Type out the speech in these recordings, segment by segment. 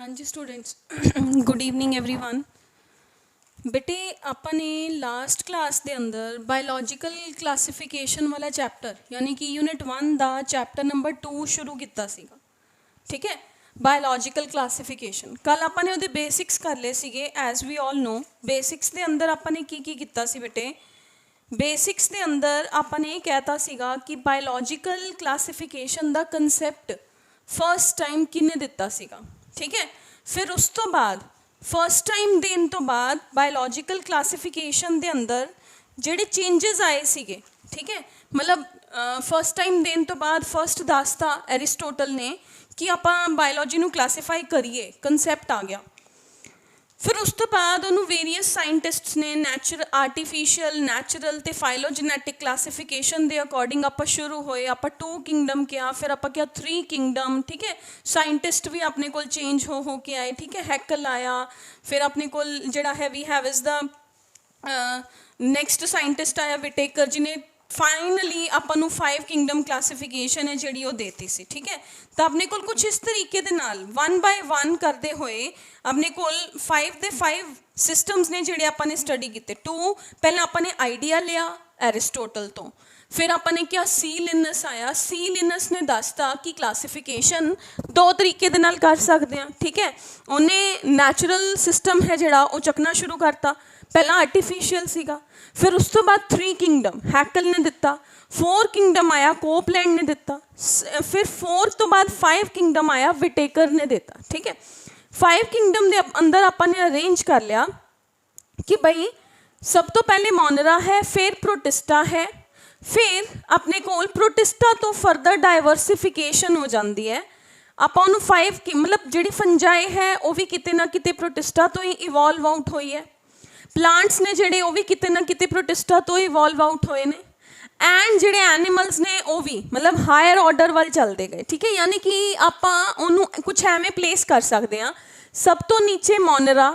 हाँ जी students, good evening everyone. बेटे ਆਪਾਂ ਨੇ ਲਾਸਟ ਕਲਾਸ ਦੇ ਅੰਦਰ ਬਾਇਓਲੋਜੀਕਲ ਕਲਾਸੀਫਿਕੇਸ਼ਨ ਵਾਲਾ ਚੈਪਟਰ ਯਾਨੀ ਕਿ ਯੂਨਿਟ 1 ਦਾ ਚੈਪਟਰ ਨੰਬਰ 2 ਸ਼ੁਰੂ ਕੀਤਾ ਸੀਗਾ। ਠੀਕ ਹੈ, ਬਾਇਓਲੋਜੀਕਲ ਕਲਾਸੀਫਿਕੇਸ਼ਨ। ਕੱਲ ਆਪਾਂ ਨੇ ਉਹਦੇ ਬੇਸਿਕਸ ਕਰ ਲਏ ਸੀਗੇ। ਐਜ਼ ਵੀ ਆਲ ਨੋ ਬੇਸਿਕਸ ਦੇ ਅੰਦਰ ਆਪਾਂ ਨੇ ਕੀ ਕੀਤਾ ਸੀ ਬੇਟੇ? ਬੇਸਿਕਸ ਦੇ ਅੰਦਰ ਆਪਾਂ ਨੇ ਇਹ ਕਹਿਤਾ ਸੀਗਾ ਕਿ ਬਾਇਓਲੋਜੀਕਲ ਕਲਾਸੀਫਿਕੇਸ਼ਨ ਦਾ ਕਨਸੈਪਟ ਫਸਟ ਟਾਈਮ ਕਿਹਨੇ ਦਿੱਤਾ ਸੀਗਾ। ठीक है, फिर उस तो बाद फस्ट टाइम देने तो बाद बायोलॉजिकल क्लासीफिकेशन के अंदर जेडे चेंजेस आए सीगे। ठीक है, मतलब फस्ट टाइम देने तो बाद फस्ट दसता एरिस्टोटल ने कि आप बायोलॉजी नू क्लासीफाई करिए, कंसैप्ट आ गया। फिर उस तो बाद उन्होंने वेरीअस साइंटिस्ट्स ने आर्टिफिशियल नैचुरल तो फाइलोजनैटिक क्लासीफिकेशन के अकॉर्डिंग आप शुरू होए। आप 2 किंगडम क्या, फिर आप क्या 3 किंगडम। ठीक है, साइंटिस्ट भी अपने को चेंज हो के आए। ठीक है, हैकल आया, फिर अपने को जड़ा है we have is the next scientist आया विटेकर जिन्हें फाइनली आपू 5 किंगडम क्लासीफिकेशन है जी देती सी। ठीक है, तो अपने को कुछ इस तरीके दे नाल 1 बाय 1 करते हुए अपने को 5 दे 5 सिस्टम्स ने जोड़े आपने स्टडी किए। 2 पहले आपने आइडिया लिया एरिस्टोटल तो, फिर आपने क्या सी लिनस आया। सी लिनस ने दसता कि क्लासीफिकेशन 2 तरीके दे नाल कर सकते हैं। ठीक है, उन्हें नैचुरल सिस्टम है जोड़ा वो चकना शुरू करता, पहला आर्टिफिशियल सीगा। फिर उस तो बाद 3 किंगडम हैकल ने दिता, 4 किंगडम आया कोपलैंड ने दिता, फिर 4 तो बाद 5 किंगडम आया विटेकर ने दिता। ठीक है, 5 किंगडम के अंदर आपने अरेंज कर लिया कि भाई सब तो पहले मोनरा है, फिर प्रोटिस्टा है, फिर अपने को प्रोटिस्टा तो फरदर डाइवर्सिफिकेशन हो जाती है। आप 5 की मतलब जी फंजाई है वो भी किते ना किते प्रोटिस्टा तो ही इवॉल्व आउट हुई है। प्लांट्स ने जोड़े वो भी किते ना किते प्रोटिस्टा तो इवॉल्व आउट होए ने। एंड जोड़े एनिमल्स ने वो भी मतलब हायर ऑर्डर वाल चलते गए। ठीक है, यानी कि आप कुछ एवें प्लेस कर सकते हैं, सब तो नीचे मोनरा,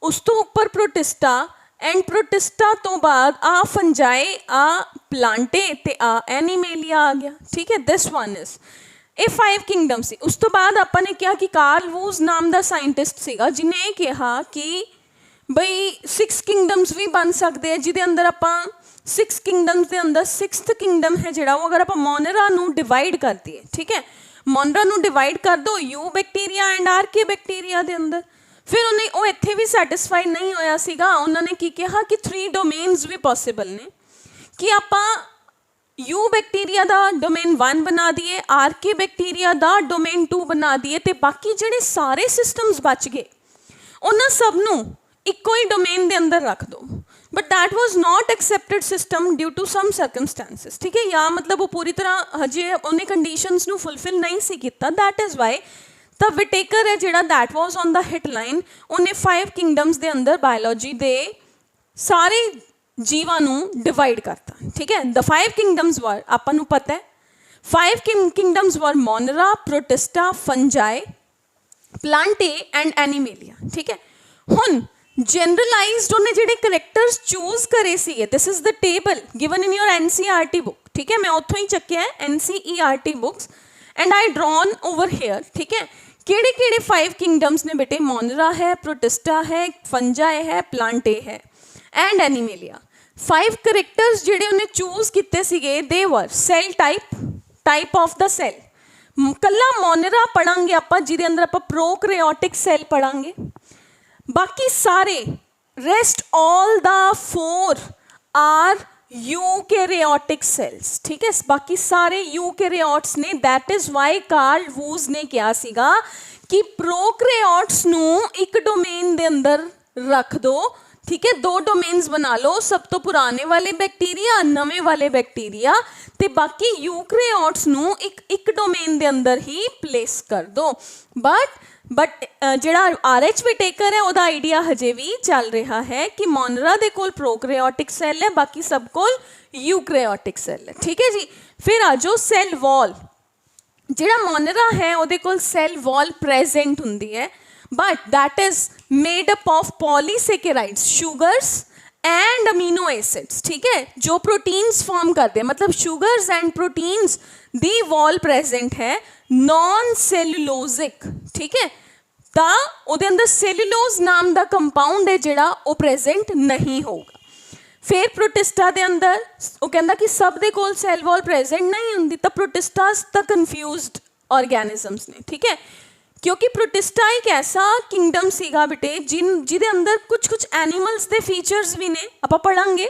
उस तो उपर प्रोटिस्टा, एंड प्रोटिस्टा तो बाद आ फंजाए, आ प्लांटे ते आ एनीमेलिया आ गया। ठीक है, दिस वन इज ये 5 किंगडम सी। उस तो बाद आपने क्या कि कार्ल वूज नाम का साइंटिस्ट सीगा जिन्हें कहा कि बई 6 किंगडम्स भी बन सकते हैं, जिदे अंदर आप 6 किंगडम्स के अंदर 6th किंगडम है जोड़ा वो अगर आप मोनरा नू डिवाइड कर दिए। ठीक है, मोनरा नू डिवाइड कर दो यू बैक्टीरिया एंड आर्के बैक्टीरिया के अंदर। फिर उन्हें वो इत्थे भी सैटिस्फाई नहीं होया सीगा, उन्होंने की कहा कि 3 डोमेन्स भी पॉसिबल ने कि आप यू बैक्टीरिया का डोमेन 1 बना दिए, आर्के बैक्टीरिया का डोमेन 2 बना दिए, तो बाकी जोड़े सारे सिस्टम्स बच गए उन्होंने सबनों इको ही डोमेन के अंदर रख दो। But that was not accepted system due to some circumstances. ठीक है, या मतलब वो पूरी तरह हजे उन्हें कंडीशंस नू फुलफिल नहीं सी किया। That is why the Whittaker है जोड़ा that was on the hit line, उन्हें 5 किंगडम्स के अंदर बायोलॉजी के सारे जीवां नू डिवाइड करता। ठीक है, द 5 किंगडम्स वर आपनू पता है 5 kingdoms were Monera, Protista, Fungi, Plantae and Animalia. ठीक है, हुन जनरलाइज्ड उन्हें जोड़े करैक्टर्स चूज करे सी। This is the table given in your NCERT book. ठीक है, मैं उतों ही चक्या है NCERT books and I drawn over here. ठीक है, केड़े केड़े 5 किंगडम्स ने बेटे? मोनरा है, प्रोटिस्टा है, फंजाई है, प्लांटे है एंड एनीमेलिया। 5 करैक्टर्स जोड़े उन्हें चूज किते सीगे they were cell type of the cell. कला मोनरा पढ़ांगे आप जिहदे अंदर आप प्रोकैरियोटिक सैल पढ़ांगे, बाकी सारे rest all the 4 are eukaryotic cells. ठीक है, बाकी सारे यूकैरियोट्स ने। That is why Carl Woese ने क्या सीगा कि प्रोकैरियोट्स नू एक डोमेन दे अंदर रख दो। ठीक है, 2 डोमेन्स बना लो, सब तो पुराने वाले बैक्टीरिया, नवे वाले बैक्टीरिया, ते बाकी यूकैरियोट्स नू एक डोमेन दे अंदर ही प्लेस कर दो। बट जोड़ा RH विटेकर है वह आइडिया हजे भी चल रहा है कि मोनरा दे कोल प्रोकैरियोटिक सैल है, बाकी सब कोल यूकैरियोटिक सैल है। ठीक है जी, फिर आ जाओ सैल वॉल। जोड़ा मोनरा है वो कोल सैल वॉल प्रेजेंट हुंदी है, but that is made up of polysaccharides, sugars and amino acids. ठीक है, जो प्रोटीन्स फॉर्म करते हैं, मतलब sugars and proteins the wall present है, नॉन सेलुलोजिक। ठीक है, ਤਾਂ ਉਹਦੇ ਅੰਦਰ ਸੈਲੂਲੋਜ਼ ਨਾਮ ਦਾ ਕੰਪਾਊਂਡ ਹੈ ਜਿਹੜਾ ਉਹ ਪ੍ਰੈਜ਼ੈਂਟ ਨਹੀਂ ਹੋਊਗਾ। ਫਿਰ ਪ੍ਰੋਟਿਸਟਾ ਦੇ ਅੰਦਰ ਉਹ ਕਹਿੰਦਾ ਕਿ ਸਭ ਦੇ ਕੋਲ ਸੈਲ ਵਾਲ ਪ੍ਰੈਜ਼ੈਂਟ ਨਹੀਂ ਹੁੰਦੀ, ਤਾਂ ਪ੍ਰੋਟਿਸਟਾਸ ਤਾਂ ਕਨਫਿਊਜ਼ਡ ऑर्गेनिजम्स ने, ठीक है, क्योंकि प्रोटिस्टा एक ऐसा किंगडम सीगा बेटे जिहदे अंदर कुछ एनीमल्स दे फीचर्स भी ने, आपां पढ़ांगे,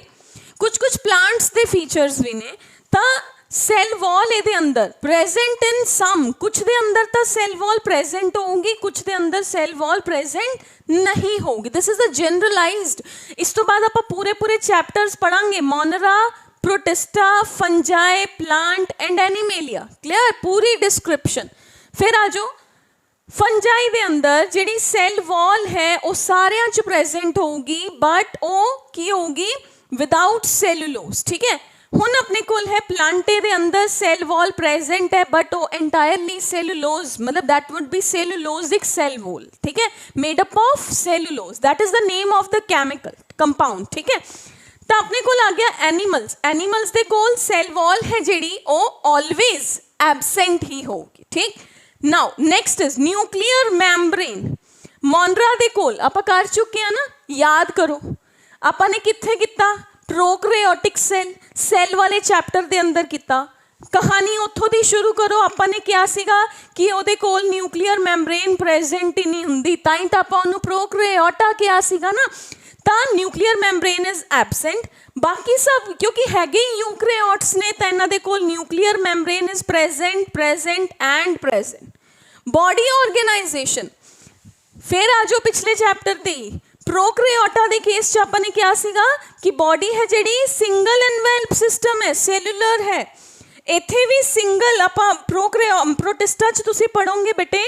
कुछ प्लांट्स दे फीचर्स भी ने। तां सैल वॉल इहदे अंदर प्रेजेंट इन सम, कुछ दे अंदर तां सैल वॉल प्रेजेंट होगी, कुछ दे अंदर सैल वॉल प्रेजेंट नहीं होगी। This is a generalised. इस तो बाद आपां पूरे चैप्टर्स पढ़ांगे, Monera, Protista, Fungi, plant and Animalia, clear, पूरी डिस्क्रिप्शन। फिर आ जाओ फंजाई दे अंदर जिहड़ी सैल वॉल है वो सारियां च प्रेजेंट होगी, बट वो की होगी विदाउट सैलूलोज, ठीक है। हुण अपने कोल है प्लांटे दे अंदर सैल वॉल प्रेजेंट है, बट वो एंटायरली सैलूलोज, मतलब that would be cellulosic cell wall, ठीक है, made up of cellulose, that is the name of the chemical compound, ठीक है। तो अपने कोल आ गया एनीमल्स, एनीमल्स दे कोल सैल वॉल है जिहड़ी वो ऑलवेज एबसेंट ही होगी, ठीक। Now next is nuclear membrane. Monera दे कोल आपां कर चुके हैं ना, याद करो आपां ने कित्थे कीता, प्रोकैरियोटिक सैल वाले चैप्टर दे अंदर कीता। कहानी उत्थों दी शुरू करो, आपां ने क्या सीगा कि ਉਹਦੇ ਕੋਲ न्यूक्लियर मैम्ब्रेन प्रेजेंट ही नहीं हुंदी, तां ही तां आपां ਉਹਨੂੰ प्रोकैरियोटा किया सीगा ना। ਤਾਂ न्यूक्लियर मैम्ब्रेन इज एबसेंट, बाकी सब क्योंकि हैगे यूकैरियोट्स ने तो इन्हां दे कोल nuclear membrane is present and present. Body organisation, फिर आ जाओ पिछले चैप्टर ते प्रोकैरियोटा के केस च आपां ने क्या सीगा कि बॉडी है जिहड़ी सिंगल एनवेल्प सिस्टम है, सैलूलर है। इत्थे भी सिंगल आपां प्रोटिस्टा च तुसीं पढ़ोगे बेटे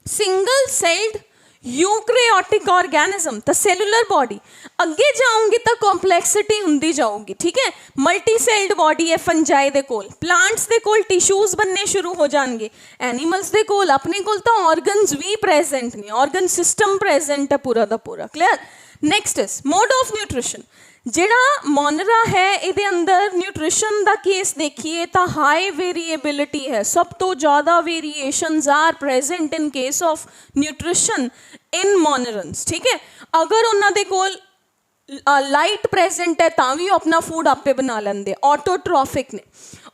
सिंगल सेल्ड यूकैरियोटिक ऑर्गेनिज्म, तो सैलूलर बॉडी। अगे जाऊंगी तो कॉम्पलैक्सिटी होंदी जाऊगी, ठीक है। मल्टी सेल्ड बॉडी है फंजाई दे कोल, प्लांट्स दे कोल टिश्यूज बनने शुरू हो जाएंगे, एनीमल्स दे कोल अपने कोल तो ऑर्गन्स भी प्रेजेंट नहीं, ऑर्गन सिस्टम प्रेजेंट है पूरा दा पूरा, clear. Next is mode of nutrition. जिहड़ा मोनरा है इहदे अंदर न्यूट्रिशन दा केस देखिए तो हाई वेरीएबिलिटी है, सब तो ज़्यादा variations are present in case of nutrition in monerans, ठीक है। अगर उन्हां दे कोल लाइट प्रेजेंट है तो भी अपना फूड आपे बना लेंगे। ऑटोट्रॉफिक ने,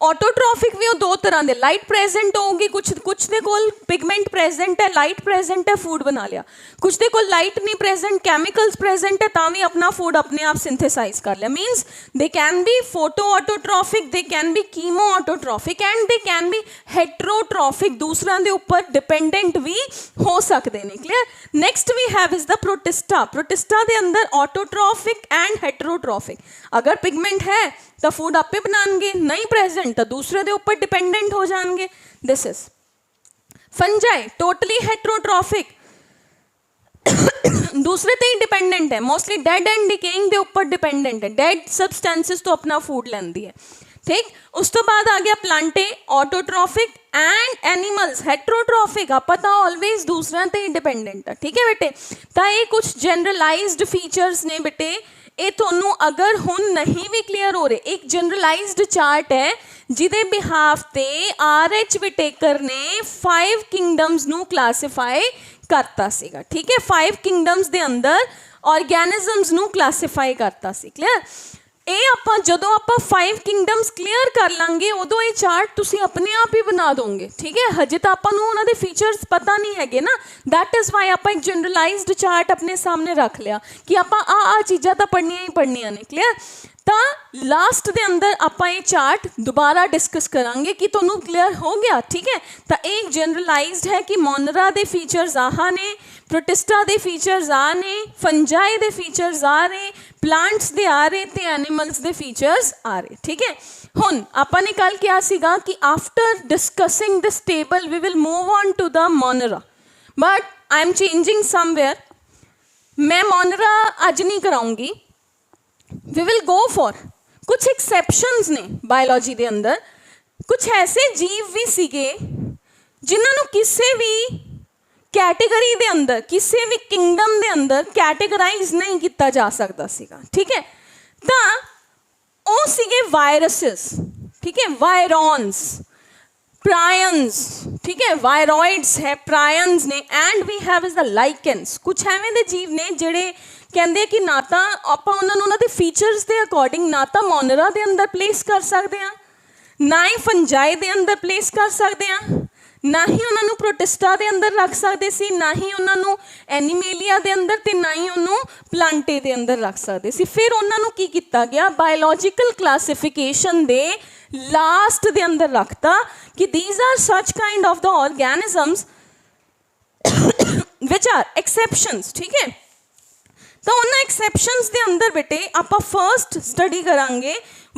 ऑटोट्रॉफिक भी दो तरह के, लाइट प्रेजेंट होगी, कुछ दे कोल पिगमेंट प्रेजेंट है, लाइट प्रेजेंट है, फूड बना लिया। कुछ दे कोल लाइट नहीं प्रेजेंट, केमिकल्स प्रेजेंट है, तो भी अपना फूड अपने आप सिंथेसाइज कर लिया। Means they can be photo autotrophic, they can be chemo autotrophic and they can be heterotrophic, दूसरों के उपर डिपेंडेंट भी हो सकते हैं, clear. Next we have is the protista. Protista के अंदर ऑटोट्रॉफिक एंड हेट्रोट्रॉफिक, अगर पिगमेंट है तो फूड आपे बनाएंगे, नहीं प्रेजेंट तो दूसरे के ऊपर डिपेंडेंट हो जाएंगे। This is fungi, totally heterotrophic, दूसरे ते ही डिपेंडेंट है, मोस्टली डेड एंड डिकेइंग के ऊपर डिपेंडेंट है, डेड सबसटेंसेस तो अपना फूड लेंदी है, ठीक। उस तो बाद आ गया Plantae, autotrophic and animals heterotrophic, आप पता ऑलवेज दूसरे ते ही डिपेंडेंट है, ठीक है बेटे। तो ये कुछ जनरलाइज्ड फीचर्स ने बेटे, ये थोनू अगर हुन नहीं भी क्लीयर हो रहे, एक जनरलाइज्ड चार्ट है जिदे बिहाफ ते RH विटेकर ने 5 किंगडम्स नू क्लासीफाई करता सीगा, ठीक है। 5 किंगडम्स दे अंदर ऑर्गेनिजम्स नू क्लासीफाई करता सी, क्लियर। ये आपां जदों आपां 5 किंगडम्स क्लीयर कर लांगे उदों ये चार्ट तुसीं अपने आप ही बना दोगे, ठीक है। हजे तो आपां नूं उन्हां दे फीचर्स पता नहीं हैगे ना, दैट इज़ वाई आपां एक जनरलाइज्ड चार्ट अपने सामने रख लिया कि आपां आ चीज़ां तां पढ़नियां ही पढ़नियां ने, क्लियर। तो लास्ट के अंदर आपां ये चार्ट दोबारा डिस्कस करांगे कि तुहानूं क्लीयर हो गया, ठीक है। तो एक जनरलाइज्ड है कि मोनरा दे फीचर्स आह ने, प्रोटिस्टा दे फीचर्स आ ने, फंजाई दे फीचर्स आ रहे, प्लांट्स दे आ रहे ते एनीमल्स दे फीचर्स आ रहे, ठीक है। हुन आपां ने कल क्या सीगा कि after discussing this table we will move on to the monera, but I am changing somewhere. मैं मोनरा अज नहीं कराऊंगी, वी विल गो फॉर कुछ एक्सेप्शंस ने बायोलॉजी के अंदर, कुछ ऐसे जीव भी सीगे जिन्होंने किसी भी कैटेगरी दे अंदर, किसी भी किंगडम दे अंदर कैटेगराइज नहीं किया जा सकता सीगा, ठीक है। तो वो सीगे वायरसेस, ठीक है, वायरॉन्स। प्रायंस, ठीक है, वायरॉइड्स है, प्रायंस ने, and we have is the lichens. कुछ ਐਵੇਂ ਦੇ ਜੀਵ ਨੇ ਜਿਹੜੇ ਕਹਿੰਦੇ ਕਿ ਨਾ ਤਾਂ ਆਪਾਂ ਉਹਨਾਂ ਨੂੰ ਉਹਨਾਂ ਦੇ ਫੀਚਰਸ ਦੇ ਅਕੋਰਡਿੰਗ ਨਾ ਤਾਂ ਮੋਨਰਾ ਦੇ ਅੰਦਰ ਪਲੇਸ ਕਰ ਸਕਦੇ ਹਾਂ, ਨਾ ਹੀ ਫੰਜਾਈ ਦੇ ਅੰਦਰ ਪਲੇਸ ਕਰ ਸਕਦੇ ਹਾਂ, ਨਾ ਹੀ ਉਹਨਾਂ ਨੂੰ ਪ੍ਰੋਟਿਸਟਾ ਦੇ ਅੰਦਰ ਰੱਖ ਸਕਦੇ ਸੀ, ਨਾ ਹੀ ਉਹਨਾਂ ਨੂੰ ਐਨੀਮੇਲੀਆ ਦੇ ਅੰਦਰ, ਤੇ ਨਾ ਹੀ ਉਹਨੂੰ ਪਲਾਂਟੇ ਦੇ ਅੰਦਰ ਰੱਖ ਸਕਦੇ ਸੀ। ਫਿਰ ਉਹਨਾਂ ਨੂੰ ਕੀ ਕੀਤਾ ਗਿਆ, ਬਾਇਓਲੋਜੀਕਲ ਕਲਾਸੀਫਿਕੇਸ਼ਨ ਦੇ ਲਾਸਟ ਦੇ ਅੰਦਰ ਰੱਖਤਾ ਕਿ these are such kind of the organisms which are exceptions, ਠੀਕ ਹੈ। ਤਾਂ ਉਹਨਾਂ ਐਕਸੈਪਸ਼ਨਸ ਦੇ ਅੰਦਰ ਬੇਟੇ ਆਪਾਂ ਫਰਸਟ ਸਟੱਡੀ ਕਰਾਂਗੇ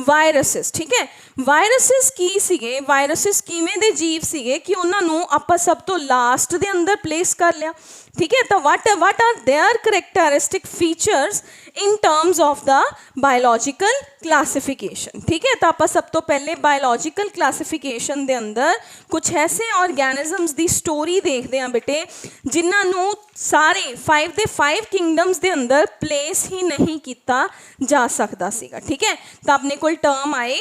ਵਾਇਰਸਿਸ, ਠੀਕ ਹੈ। ਵਾਇਰਸਿਸ ਕੀ ਸੀਗੇ, ਵਾਇਰਸਿਸ ਕਿਵੇਂ ਦੇ ਜੀਵ ਸੀਗੇ ਕਿ ਉਹਨਾਂ ਨੂੰ ਆਪਾਂ ਸਭ ਤੋਂ ਲਾਸਟ ਦੇ ਅੰਦਰ ਪਲੇਸ ਕਰ ਲਿਆ, ਠੀਕ ਹੈ। ਤਾਂ what are their characteristic features in terms of the biological classification, ਠੀਕ ਹੈ। ਤਾਂ ਆਪਾਂ ਸਭ ਤੋਂ ਪਹਿਲੇ ਬਾਇਓਲੋਜੀਕਲ ਕਲਾਸੀਫਿਕੇਸ਼ਨ ਦੇ ਅੰਦਰ ਕੁਝ ਐਸੇ ਆਰਗੈਨਿਜ਼ਮਸ ਦੀ ਸਟੋਰੀ ਦੇਖਦੇ ਹਾਂ ਬੇਟੇ ਜਿਨ੍ਹਾਂ ਨੂੰ ਸਾਰੇ 5 ਦੇ 5 ਕਿੰਗਡਮਸ ਦੇ ਅੰਦਰ ਪਲੇਸ ਹੀ ਨਹੀਂ ਕੀਤਾ ਜਾ ਸਕਦਾ ਸੀਗਾ, ਠੀਕ ਹੈ। ਤਾਂ ਆਪਣੇ ਕੋਲ ਟਰਮ ਆਏ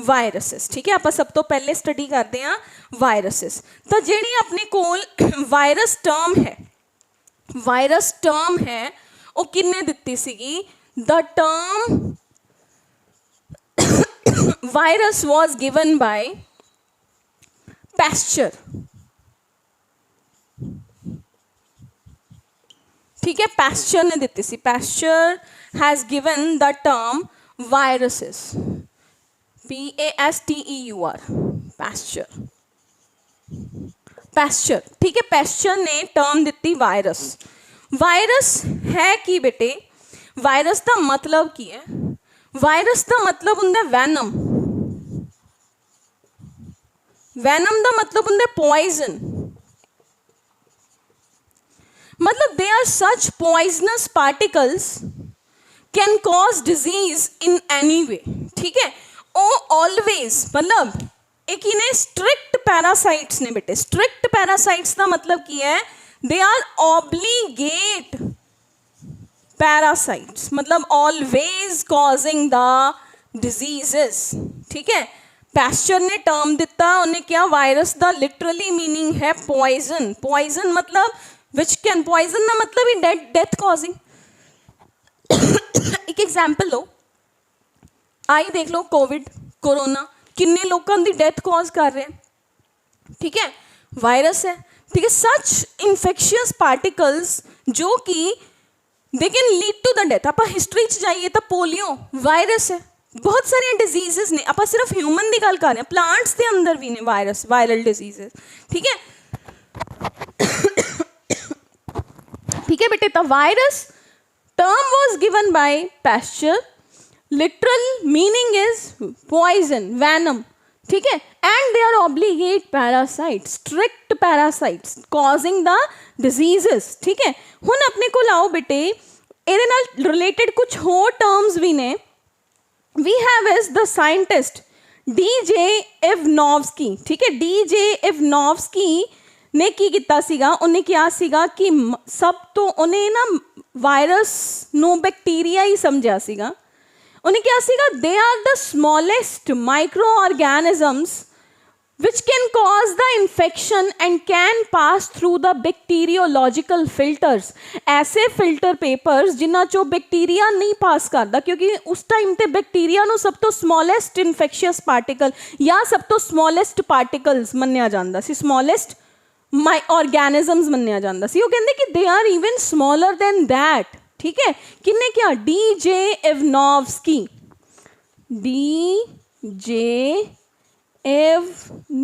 ਵਾਇਰਸਿਸ, ਠੀਕ ਹੈ। ਆਪਾਂ ਸਭ ਤੋਂ ਪਹਿਲੇ ਸਟੱਡੀ ਕਰਦੇ ਹਾਂ ਵਾਇਰਸਿਸ। ਤਾਂ ਜਿਹੜੀ ਆਪਣੇ ਕੋਲ ਵਾਇਰਸ ਟਰਮ ਹੈ, ਵਾਇਰਸ ਟਰਮ ਹੈ ਉਹ ਕਿੰਨੇ ਦਿੱਤੀ ਸੀਗੀ, ਦ term virus was given by Pasteur, ठीक है। Pasteur ने ਦਿੱਤੀ ਸੀ, Pasteur has given the term viruses, Pasteur, Pasteur, Pasteur, ठीक है। Pasteur ने term ਦਿੱਤੀ वायरस। वायरस है की बेटे, वायरस का मतलब की है, वायरस का मतलब ਹੁੰਦਾ वैनम, वैनम का मतलब ਹੁੰਦਾ पॉइजन, मतलब they are such poisonous particles can cause disease in any way, ठीक है। ओ ऑलवेज मतलब एक ही ने स्ट्रिक्ट पैरासाइट्स ने बेटे, स्ट्रिक्ट पैरासाइट्स का मतलब की है, दे आर ऑब्लिगेट पैरासाइट्स, मतलब ऑलवेज कॉजिंग द डिजीजेस, ठीक है। पैस्चर ने टर्म दिता, उन्हें क्या, वायरस का लिटरली मीनिंग है पॉइजन, पॉइजन मतलब विच कैन, पॉइजन का मतलब ही डेथ कॉजिंग। एक एग्जाम्पल लो, आई देख लो कोविड कोरोना किन्ने लोगों की डेथ कॉज कर रहे हैं, ठीक है, वायरस है, ठीक है। सच इन्फेक्शियस पार्टिकल्स जो कि they can lead to the death. आप हिस्टरी जाइए तो पोलियो वायरस है, बहुत सारे डिजीजेस ने, आप सिर्फ ह्यूमन की गल कर रहे हैं, प्लांट्स के अंदर भी ने वायरस, वायरल डिजीजेस, ठीक है, ठीक है बेटे। तो virus term was given by Pasteur, literal meaning is poison, venom, ठीक है, and they are obligate parasites, strict parasites causing the diseases, ठीक है। हुण अपने को लाओ बेटे ਇਹਦੇ ਨਾਲ रिलेटेड कुछ होर टर्म्स भी ने। We have is the scientist DJ Ivanovsky, ठीक है। DJ Ivanovsky ने की ਕੀਤਾ ਸੀਗਾ, ਉਹਨੇ ਕਿਹਾ ਸੀਗਾ ਕਿ ਸਭ ਤੋਂ ਉਹਨੇ ਨਾ ਵਾਇਰਸ ਨੂੰ ਬੈਕਟੀਰੀਆ ਹੀ ਸਮਝਿਆ ਸੀਗਾ। ਉਹਨੇ ਕਿਹਾ ਸੀਗਾ they are the smallest microorganisms which can cause the infection and can pass through the bacteriological filters, ऐसे फिल्टर पेपर्स जिन्हां चो बैक्टीरिया नहीं पास करता, क्योंकि उस टाइम ते बैक्टीरिया नूं सब तो smallest infectious particle या सब तो smallest particles मन्निया जांदा सी, smallest organisms मन्निया जांदा सी। वो कहंदे कि they are even smaller than that, ठीक है। किन्ने क्या, DJ Ivanovsky, DJ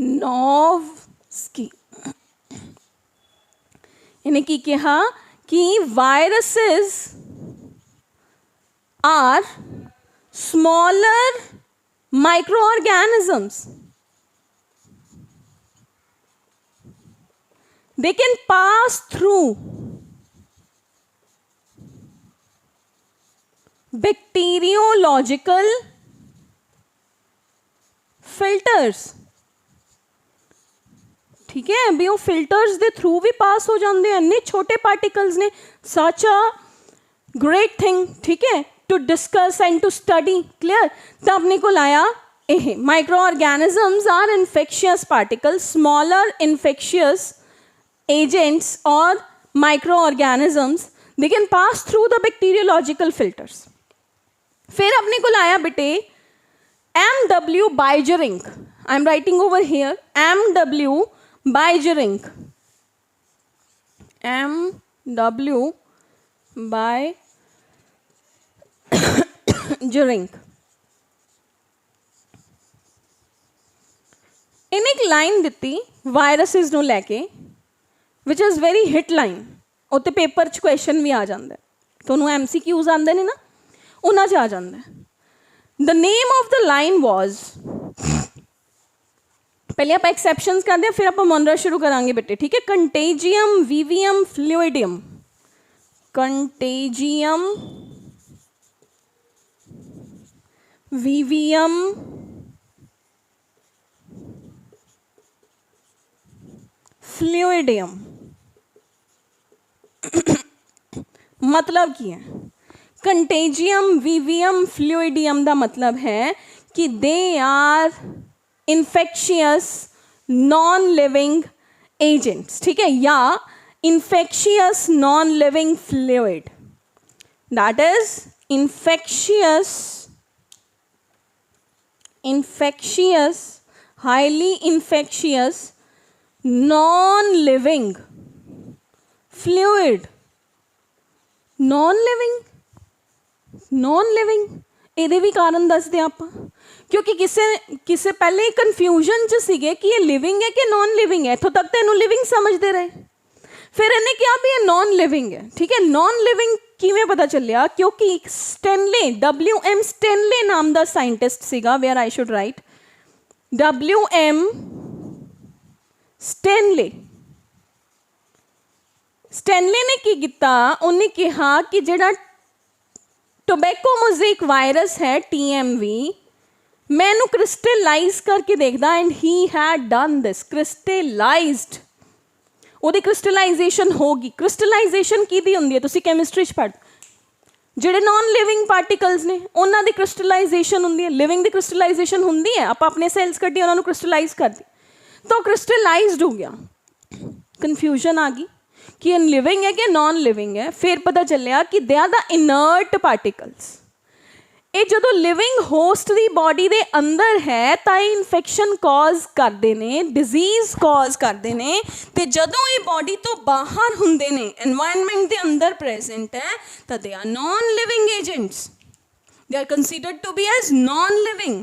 Ivanovsky, इन्हें की कहा कि viruses are smaller micro organisms, they can pass through bacteriological filters, ठीक है। भी वो फिल्टर्स के थ्रू भी पास हो जाते हैं, इन्ने छोटे पार्टिकल्स ने, सच अ ग्रेट थिंग, ठीक है, to discuss and to study, clear. तो अपने को लाया microorganisms are infectious particles, smaller infectious agents or microorganisms, they can pass through the bacteriological filters. फिर अपने को लाया बेटे M.W. Beigerink. I am writing over here M.W. Beigerink. M.W. Beigerink. ਇਹਨੇ ਇੱਕ ਲਾਈਨ ਦਿੱਤੀ ਵਾਇਰਸਿਸ ਨੂੰ ਲੈ ਕੇ ਵਿਚ ਇਜ਼ ਵੈਰੀ ਹਿਟ ਲਾਈਨ, ਉੱਤੇ ਪੇਪਰ 'ਚ ਕੁਐਸਚਨ ਵੀ ਆ ਜਾਂਦਾ, ਤੁਹਾਨੂੰ MCQs ਆਉਂਦੇ ਨੇ ਨਾ, ਉਹਨਾਂ 'ਚ ਆ ਜਾਂਦਾ. ਦ ਨੇਮ ਆਫ ਦ ਲਾਈਨ ਵਾਜ਼, ਪਹਿਲੇ ਆਪਾਂ ਐਕਸੈਪਸ਼ਨਸ ਕਰਦੇ ਹਾਂ, ਫਿਰ ਆਪਾਂ ਮੋਨਰਾ ਸ਼ੁਰੂ ਕਰਾਂਗੇ ਬੇਟੇ, ਠੀਕ ਹੈ. ਕੰਟੇਜੀਅਮ ਵੀਵੀਐਮ ਫਲੂਇਡੀਅਮ, ਕੰਟੇਜੀਅਮ ਵੀਵੀਐਮ फ्लूइडियम. मतलब की है कंटेजियम वीवियम फ्लूइडियम का मतलब है कि they are infectious non living agents, ठीक है, या infectious non living fluid, that is infectious highly infectious non-living fluid. non-living ਇਹਦੇ ਵੀ ਕਾਰਨ ਦੱਸਦੇ ਆਪਾਂ, ਕਿਉਂਕਿ ਕਿਸੇ ਪਹਿਲੇ ਕਨਫਿਊਜ਼ਨ 'ਚ ਸੀਗੇ ਕਿ ਇਹ ਲਿਵਿੰਗ ਹੈ ਕਿ ਨॉन ਲਿਵਿੰਗ ਹੈ, ਇੱਥੋਂ ਤੱਕ ਤਾਂ ਇਹਨੂੰ ਲਿਵਿੰਗ ਸਮਝਦੇ ਰਹੇ, ਫਿਰ ਇਹਨੇ ਕਿਹਾ ਵੀ ਇਹ ਨॉन ਲਿਵਿੰਗ ਹੈ, ਠੀਕ ਹੈ. ਨॉन ਲਿਵਿੰਗ ਕਿਵੇਂ ਪਤਾ ਚੱਲਿਆ? ਕਿਉਂਕਿ ਸਟੈਨਲੇ, WM ਸਟੈਨਲੇ ਨਾਮ ਦਾ ਸਾਇੰਟਿਸਟ ਸੀਗਾ, wear I should right WM Stanley ਨੇ ਕੀ ਕੀਤਾ, ਉਹਨੇ ਕਿਹਾ ਕਿ ਜਿਹੜਾ ਟੋਬੈਕੋ ਮੋਜ਼ੇਕ ਵਾਇਰਸ ਹੈ TMV, ਮੈਂ ਇਹਨੂੰ ਕ੍ਰਿਸਟਲਾਈਜ਼ ਕਰਕੇ ਦੇਖਦਾ, ਐਂਡ ਹੀ ਹੈਡ ਡਨ ਦਿਸ, ਕ੍ਰਿਸਟਲਾਈਜ਼ਡ, ਉਹਦੀ ਕ੍ਰਿਸਟਲਾਈਜੇਸ਼ਨ ਹੋ ਗਈ. ਕ੍ਰਿਸਟਲਾਈਜੇਸ਼ਨ ਕਿਹਦੀ ਹੁੰਦੀ ਹੈ, ਤੁਸੀਂ ਕੈਮਿਸਟਰੀ 'ਚ ਪੜ੍ਹ, ਜਿਹੜੇ ਨॉन ਲਿਵਿੰਗ ਪਾਰਟੀਕਲਸ ਨੇ ਉਹਨਾਂ ਦੀ ਕ੍ਰਿਸਟਲਾਈਜੇਸ਼ਨ ਹੁੰਦੀ ਹੈ, ਲਿਵਿੰਗ ਦੀ ਕ੍ਰਿਸਟਲਾਈਜੇਸ਼ਨ ਹੁੰਦੀ ਹੈ, ਆਪਾਂ ਆਪਣੇ ਸੈਲਸ ਕੱਢੀ ਉਹਨਾਂ ਨੂੰ ਕ੍ਰਿਸਟਲਾਈਜ਼ ਕਰਦੀ, तो क्रिस्टलाइज्ड हो गया. कन्फ्यूजन आ गई कि ये लिविंग है कि नॉन लिविंग है. फिर पता चलिया कि they are the inert particles. ये जो लिविंग होस्ट की बॉडी के अंदर है तो इन्फेक्शन कॉज करते हैं, डिजीज़ कॉज करते हैं, तो जदों ये बॉडी तो बाहर होंगे ने, एनवायरनमेंट के अंदर प्रेजेंट है, तो they are non living agents, they are considered to be as non living.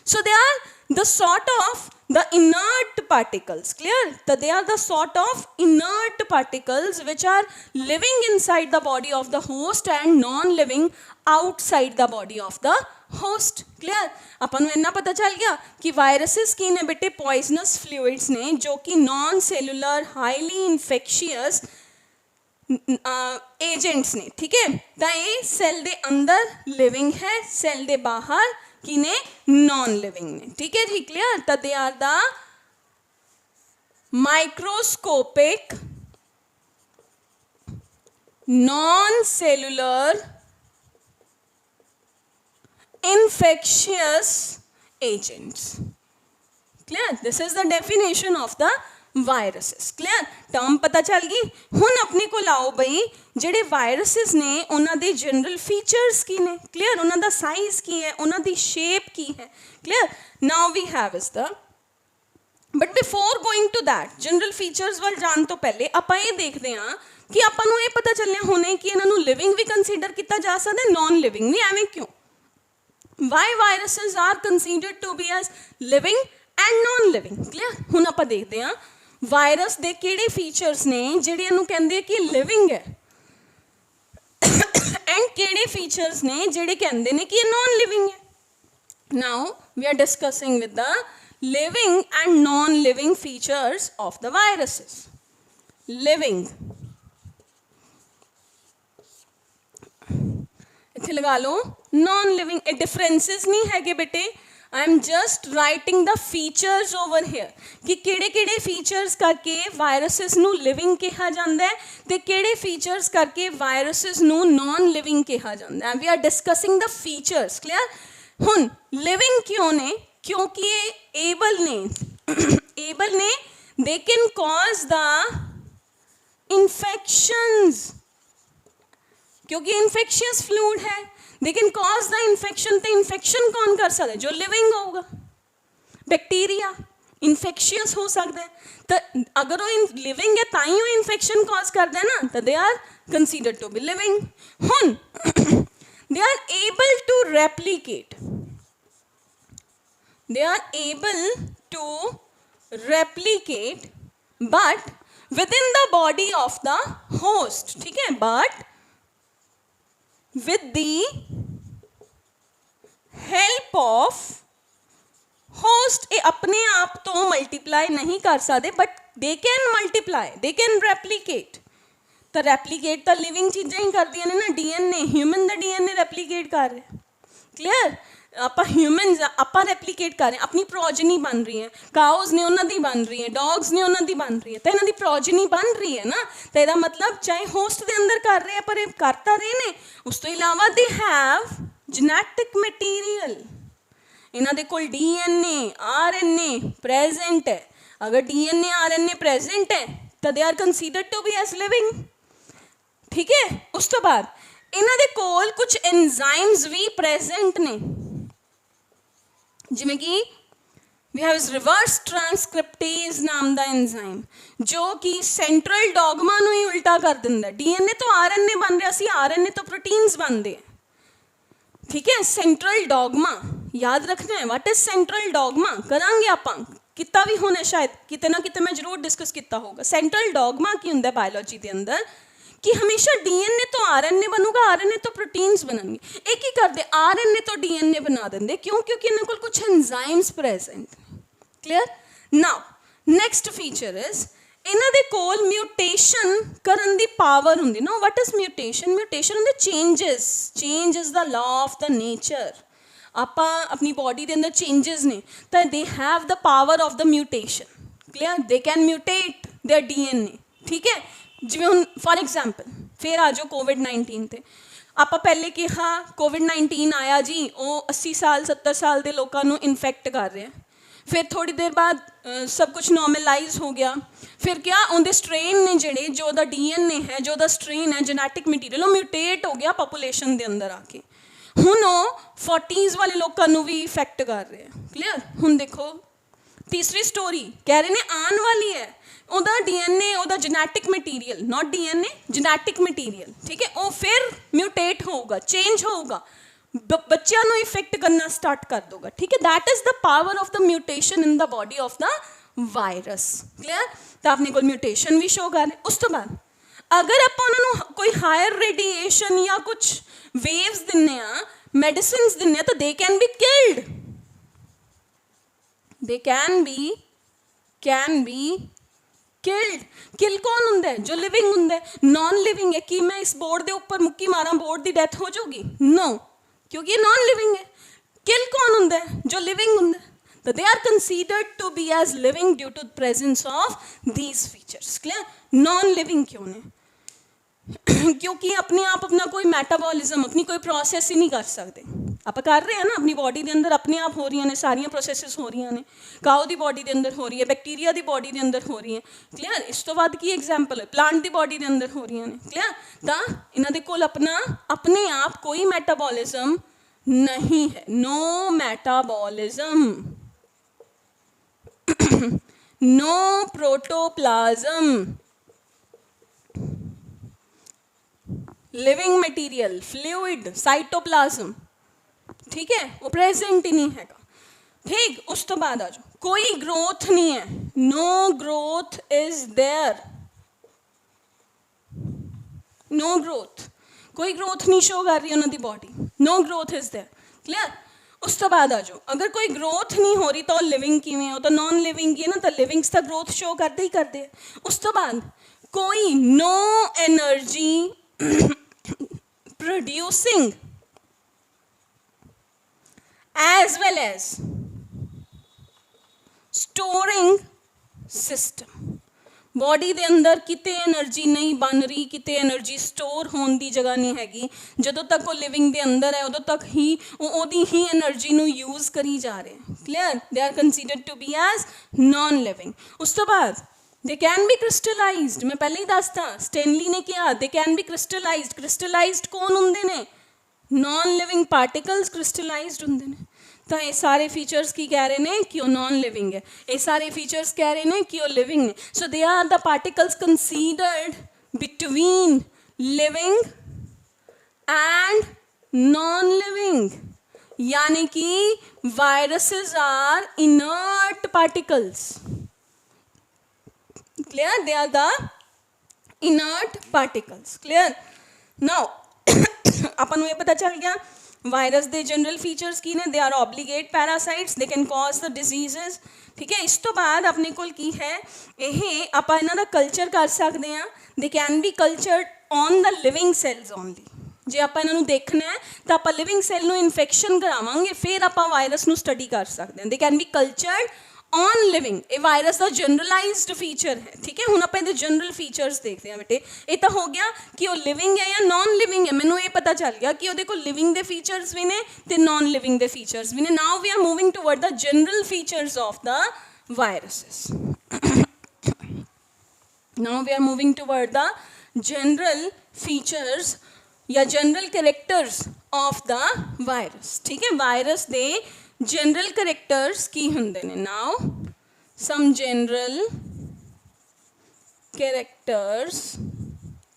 So they are the sort of the inert particles, clear, that they are the sort of inert particles which are living inside the body of the host and non living outside the body of the host, clear. अपन इन्ना पता चल गया कि viruses की ने बेटे poisonous fluids ने जो कि non cellular highly infectious agents ने, ठीक है. तो ये सेल के अंदर लिविंग है, सेल के बाहर कि ने नॉन लिविंग ने, ठीक है जी, क्लियर. तो they are the microscopic non cellular infectious agents, clear. This is the definition of the viruses, clear. Term पता चल गई. हुण अपने को लाओ बई ਜਿਹੜੇ ਵਾਇਰਸਿਸ ਨੇ ਉਹਨਾਂ ਦੇ ਜਨਰਲ ਫੀਚਰਸ ਕੀ ਨੇ, ਕਲੀਅਰ, ਉਹਨਾਂ ਦਾ ਸਾਈਜ਼ ਕੀ ਹੈ, ਉਹਨਾਂ ਦੀ ਸ਼ੇਪ ਕੀ ਹੈ, ਕਲੀਅਰ. ਨਾਓ ਵੀ ਹੈਵ ਇਸ ਦਾ, but before going to that general features ਵੱਲ ਜਾਣ ਤੋਂ ਪਹਿਲੇ ਆਪਾਂ ਇਹ ਦੇਖਦੇ ਹਾਂ ਕਿ ਆਪਾਂ ਨੂੰ ਇਹ ਪਤਾ ਚੱਲਿਆ ਹੁਣੇ ਕਿ ਇਹਨਾਂ ਨੂੰ ਲਿਵਿੰਗ ਵੀ ਕੰਸੀਡਰ ਕੀਤਾ ਜਾ ਸਕਦਾ, ਨॉन ਲਿਵਿੰਗ ਵੀ. ਐਵੇਂ ਕਿਉਂ? why viruses are considered to be as living and non living, clear. ਹੁਣ ਆਪਾਂ ਦੇਖਦੇ ਹਾਂ ਵਾਇਰਸ ਦੇ ਕਿਹੜੇ ਫੀਚਰਸ ਨੇ ਜਿਹੜੇ ਇਹਨੂੰ ਕਹਿੰਦੇ ਆ ਕਿ ਲਿਵਿੰਗ ਹੈ, ਐਂਡ ਕਿਹੜੇ ਫੀਚਰਸ ਨੇ ਜਿਹੜੇ ਕਹਿੰਦੇ ਨੇ ਕਿ ਇਹ ਨॉन ਲਿਵਿੰਗ ਹੈ. Now we are discussing with the living and non living features of the viruses. living, ਇੱਥੇ ਲਗਾ ਲਓ नॉन लिविंग. ਇਹ डिफरेंसिस नहीं है बेटे, I am just writing the features over here कि ਕਿਹੜੇ फीचर्स करके वायरसिस ਨੂੰ लिविंग कहा जाता है ਤੇ ਕਿਹੜੇ फीचर्स करके वायरसिस ਨੂੰ नॉन लिविंग कहा जाता है. We are discussing the features, clear. ਹੁਣ लिविंग क्यों ने क्योंकि ये एबल ने they can cause the infections, क्योंकि इन्फेक्शियस फ्लूइड है, they can cause the infection. तो इन्फेक्शन कौन कर सकता है? जो लिविंग होगा, बैक्टीरिया इन्फेक्शियस हो सकता है। तो अगर वो लिविंग है ताई वो इन्फेक्शन कॉज करता है ना, तो they are considered to be living. हुन they are able to replicate, they are able to replicate but within the body of the host, ठीक है, but with the help of host। ये अपने आप तो मल्टीप्लाई नहीं कर सकते, but they can multiply, they can replicate. तो रेप्लीकेट तो लिविंग चीज़ें ही कर दी ने ना, डीएनए, ह्यूमन का डीएनए रेप्लीकेट कर रहे। क्लियर? ਆਪਾਂ ਹਿਊਮਨਸ ਆਪਾਂ ਰੈਪਲੀਕੇਟ ਕਰ ਰਹੇ ਹਾਂ, ਆਪਣੀ ਪ੍ਰੋਜਨੀ ਬਣ ਰਹੀ ਹੈ, ਕਾਊਜ਼ ਨੇ ਉਹਨਾਂ ਦੀ ਬਣ ਰਹੀ ਹੈ, ਡੌਗਸ ਨੇ ਉਹਨਾਂ ਦੀ ਬਣ ਰਹੀ ਹੈ, ਤਾਂ ਇਹਨਾਂ ਦੀ ਪ੍ਰੋਜਨੀ ਬਣ ਰਹੀ ਹੈ ਨਾ। ਤਾਂ ਇਹਦਾ ਮਤਲਬ ਚਾਹੇ ਹੋਸਟ ਦੇ ਅੰਦਰ ਕਰ ਰਹੇ ਆ ਪਰ ਇਹ ਕਰ ਤਾਂ ਰਹੇ ਨੇ। ਉਸ ਤੋਂ ਇਲਾਵਾ ਦੇ ਹੈਵ ਜੈਨੇਟਿਕ ਮਟੀਰੀਅਲ, ਇਹਨਾਂ ਦੇ ਕੋਲ ਡੀਐਨਏ ਆਰਐਨਏ ਪ੍ਰੈਜ਼ੈਂਟ ਹੈ। ਅਗਰ ਡੀਐਨਏ ਆਰਐਨਏ ਪ੍ਰੈਜ਼ੈਂਟ ਹੈ ਤਾਂ they are considered to be as living. ਠੀਕ ਹੈ, ਉਸ ਤੋਂ ਬਾਅਦ ਇਹਨਾਂ ਦੇ ਕੋਲ ਕੁਝ ਐਨਜ਼ਾਈਮਸ ਵੀ ਪ੍ਰੈਜ਼ੈਂਟ ਨੇ, ਜਿਵੇਂ ਕਿ ਵੀ ਹੈਵ ਰਿਵਰਸ ਟ੍ਰਾਂਸਕ੍ਰਿਪਟੇਜ਼ ਨਾਮ ਦਾ ਐਨਜ਼ਾਈਮ, ਜੋ ਕਿ ਸੈਂਟਰਲ ਡੋਗਮਾ ਨੂੰ ਹੀ ਉਲਟਾ ਕਰ ਦਿੰਦਾ। ਡੀਐਨਏ ਤੋਂ ਆਰਐਨਏ ਬਣ ਰਿਹਾ ਸੀ, ਆਰਐਨਏ ਤੋਂ ਪ੍ਰੋਟੀਨਸ ਬਣਦੇ ਆ। ਠੀਕ ਹੈ, ਸੈਂਟਰਲ ਡੋਗਮਾ याद रखना है। व्हाट इज सेंट्रल डॉगमा करांगे आप किता भी होना, शायद किते ना किते मैं जरूर डिस्कस किया होगा। सेंट्रल डॉगमा की होंगे बायोलॉजी के अंदर कि हमेशा डीएनए तो आरएनए बनूगा, आरएनए तो प्रोटीन्स बननगे। एक ही करते आरएनए तो डीएनए बना देंगे, क्यों? क्योंकि इन्होंने को कुछ enzymes present. Clear? Now next feature is इन्हों दे कोल म्यूटेशन करन दी पावर होंगी ना। What is mutation? म्यूटेशन होंगे changes. Change is the law of the nature. ਆਪਾਂ अपनी बॉडी के अंदर चेंजेस ने, तो they have the power of the mutation. Clear? They can mutate there DNA. ठीक है, जिवें हुण फॉर एग्जाम्पल फिर आ जाओ कोविड-19 ते। ਆਪਾਂ ਪਹਿਲੇ ਕਿਹਾ कोविड-19 आया जी, वो 80 साल 70 साल के लोगों को इन्फेक्ट कर रहे हैं। फिर थोड़ी देर बाद सब कुछ नॉर्मलाइज हो गया। फिर क्या उनके स्ट्रेन ने जिहड़े, जो दा डीएनए है, जो दा स्ट्रेन है, जेनेटिक मटीरियल, वो म्यूटेट हो गया पॉपूलेशन के अंदर आके। ਹੁਣ ਉਹ 40s ਵਾਲੇ ਲੋਕਾਂ ਨੂੰ ਵੀ ਇਫੈਕਟ ਕਰ ਰਹੇ ਆ। ਕਲੀਅਰ? ਹੁਣ ਦੇਖੋ ਤੀਸਰੀ ਸਟੋਰੀ ਕਹਿ ਰਹੇ ਨੇ ਆਉਣ ਵਾਲੀ ਹੈ, ਉਹਦਾ ਡੀਐਨਏ, ਉਹਦਾ ਜੈਨੇਟਿਕ ਮਟੀਰੀਅਲ, ਨਾਟ ਡੀਐਨਏ, ਜੈਨੇਟਿਕ ਮਟੀਰੀਅਲ। ਠੀਕ ਹੈ, ਉਹ ਫਿਰ ਮਿਊਟੇਟ ਹੋਊਗਾ, ਚੇਂਜ ਹੋਊਗਾ, ਬੱਚਿਆਂ ਨੂੰ ਇਫੈਕਟ ਕਰਨਾ ਸਟਾਰਟ ਕਰ ਦੋਗਾ। ਠੀਕ ਹੈ, that is the power of the mutation in the body of the virus. Clear? ਤਾਂ ਆਪਣੇ ਕੋਲ म्यूटेशन ਵੀ ਸ਼ੋ ਕਰ ਰਹੇ। ਉਸ ਤੋਂ ਬਾਅਦ अगर आप उन्होंने कोई हायर रेडिएशन या कुछ वेव्स दिने मेडिसिन दिने, तो they can be killed. They can be killed. Kill कौन होंगे? जो लिविंग होंगे। नॉन लिविंग है कि मैं इस बोर्ड के उपर मुक्की मारा, बोर्ड की डेथ हो जाऊगी? नो, क्योंकि ये नॉन लिविंग है। किल कौन होंगे? जो लिविंग होंगे। तो they are considered to be as living due to presence of these features. Clear? Non living क्यों ने? क्योंकि अपने आप अपना कोई मैटाबॉलिज्म, अपनी कोई प्रोसैस ही नहीं कर सकते। आप कर रहे हैं ना, अपनी बॉडी के अंदर अपने आप हो रही ने सारिया प्रोसैसिस हो रही ने। काऊ की बॉडी के अंदर हो रही है, बैक्टीरिया की बॉडी के अंदर हो रही है। क्लियर? इस तो बाद की एग्जाम्पल है, प्लांट की बॉडी के अंदर हो रही ने। क्लियर? तो इन्हों के कोल अपना अपने आप कोई मैटाबॉलिज्म नहीं है। No metabolism, no protoplasm, living material, fluid, cytoplasm. ठीक है, वो प्रेजेंट ही नहीं है। ठीक, उस तो बाद आ जाओ, कोई ग्रोथ नहीं है। No growth is there. No growth, कोई ग्रोथ नहीं शो कर रही उन्होंने body. No growth is there. Clear? उस तो बाद आ जाओ, अगर कोई ग्रोथ नहीं हो रही तो लिविंग किवें हो? तो नॉन लिविंग ही है ना, तो लिविंग्स तो ग्रोथ शो करते ही करते हैं। उस तो बाद कोई no energy producing as well as storing system। Body ਦੇ ਅੰਦਰ ਕਿਤੇ એનર્ਜੀ ਨਹੀਂ ਬਣ ਰਹੀ, ਕਿਤੇ એનર્ਜੀ ਸਟੋਰ ਹੋਣ ਦੀ ਜਗ੍ਹਾ ਨਹੀਂ ਹੈਗੀ। ਜਦੋਂ ਤੱਕ ਉਹ ਲਿਵਿੰਗ ਦੇ ਅੰਦਰ ਹੈ ਉਦੋਂ ਤੱਕ ਹੀ ਉਹ ਉਹਦੀ ਹੀ એનર્ਜੀ ਨੂੰ ਯੂਜ਼ ਕਰੀ ਜਾ ਰਹੇ ਹੈ। Clear? They are considered to be as non living. ਉਸ ਤੋਂ ਬਾਅਦ ਦੇ ਕੈਨ ਬੀ ਕ੍ਰਿਸਟਲਾਈਜ਼ਡ। ਮੈਂ ਪਹਿਲਾਂ ਹੀ ਦੱਸਤਾ, ਸਟੈਨਲੀ ਨੇ ਕਿਹਾ ਦੇ ਕੈਨ ਬੀ ਕ੍ਰਿਸਟਲਾਈਜ਼ਡ। ਕ੍ਰਿਸਟਲਾਈਜ਼ਡ ਕੌਣ ਹੁੰਦੇ ਨੇ? ਨਾਨ ਲਿਵਿੰਗ ਪਾਰਟੀਕਲਸ ਕ੍ਰਿਸਟਲਾਈਜ਼ਡ ਹੁੰਦੇ ਨੇ। ਤਾਂ ਇਹ ਸਾਰੇ ਫੀਚਰਸ ਕੀ ਕਹਿ ਰਹੇ ਨੇ ਕਿ ਉਹ ਨਾਨ ਲਿਵਿੰਗ ਹੈ, ਇਹ ਸਾਰੇ ਫੀਚਰਸ ਕਹਿ ਰਹੇ ਨੇ ਕਿ ਉਹ ਲਿਵਿੰਗ ਨੇ। So they are the particles considered between living and non living, यानी कि viruses are inert particles. Clear? They are the inert particles. Clear? Now ਆਪਾਂ ਨੂੰ ਇਹ ਪਤਾ ਚੱਲ ਗਿਆ ਵਾਇਰਸ ਦੇ ਜਨਰਲ ਫੀਚਰਸ ਕੀ ਨੇ। They are ਓਬਲੀਗੇਟ ਪੈਰਾਸਾਈਟਸ, they can cause the diseases. ਠੀਕ ਹੈ, ਇਸ ਤੋਂ ਬਾਅਦ ਆਪਣੇ ਕੋਲ ਕੀ ਹੈ, ਇਹ ਆਪਾਂ ਇਹਨਾਂ ਦਾ ਕਲਚਰ ਕਰ ਸਕਦੇ ਹਾਂ। They can be cultured on the living cells only. ਜੇ ਆਪਾਂ ਇਹਨਾਂ ਨੂੰ ਦੇਖਣਾ ਹੈ ਤਾਂ ਆਪਾਂ ਲਿਵਿੰਗ ਸੈੱਲ ਨੂੰ ਇਨਫੈਕਸ਼ਨ ਕਰਾਵਾਂਗੇ, ਫਿਰ ਆਪਾਂ ਵਾਇਰਸ ਨੂੰ ਸਟੱਡੀ ਕਰ ਸਕਦੇ ਹਾਂ। They can be cultured on living. ਇਹ ਵਾਇਰਸ ਦਾ ਜਨਰਲਾਈਜ਼ਡ ਫੀਚਰ ਹੈ। ਠੀਕ ਹੈ, ਹੁਣ ਆਪਾਂ ਇਹਦੇ ਜਨਰਲ ਫੀਚਰਸ ਦੇਖਦੇ ਹਾਂ ਬੇਟੇ। ਇਹ ਤਾਂ ਹੋ ਗਿਆ ਕਿ ਉਹ ਲਿਵਿੰਗ ਹੈ ਜਾਂ ਨਾਨ ਲਿਵਿੰਗ ਹੈ। ਮੈਨੂੰ ਇਹ ਪਤਾ ਚੱਲ ਗਿਆ ਕਿ ਉਹਦੇ ਕੋਲ ਲਿਵਿੰਗ ਦੇ ਫੀਚਰਸ ਵੀ ਨੇ ਤੇ ਨਾਨ ਲਿਵਿੰਗ ਦੇ ਫੀਚਰਸ ਵੀ ਨੇ। Now we are moving toward the general features of the viruses. Now we are moving toward the general features या general characters of the virus. ठीक है, वायरस दे जनरल कैरेक्टर्स की होंदे ने। Now some general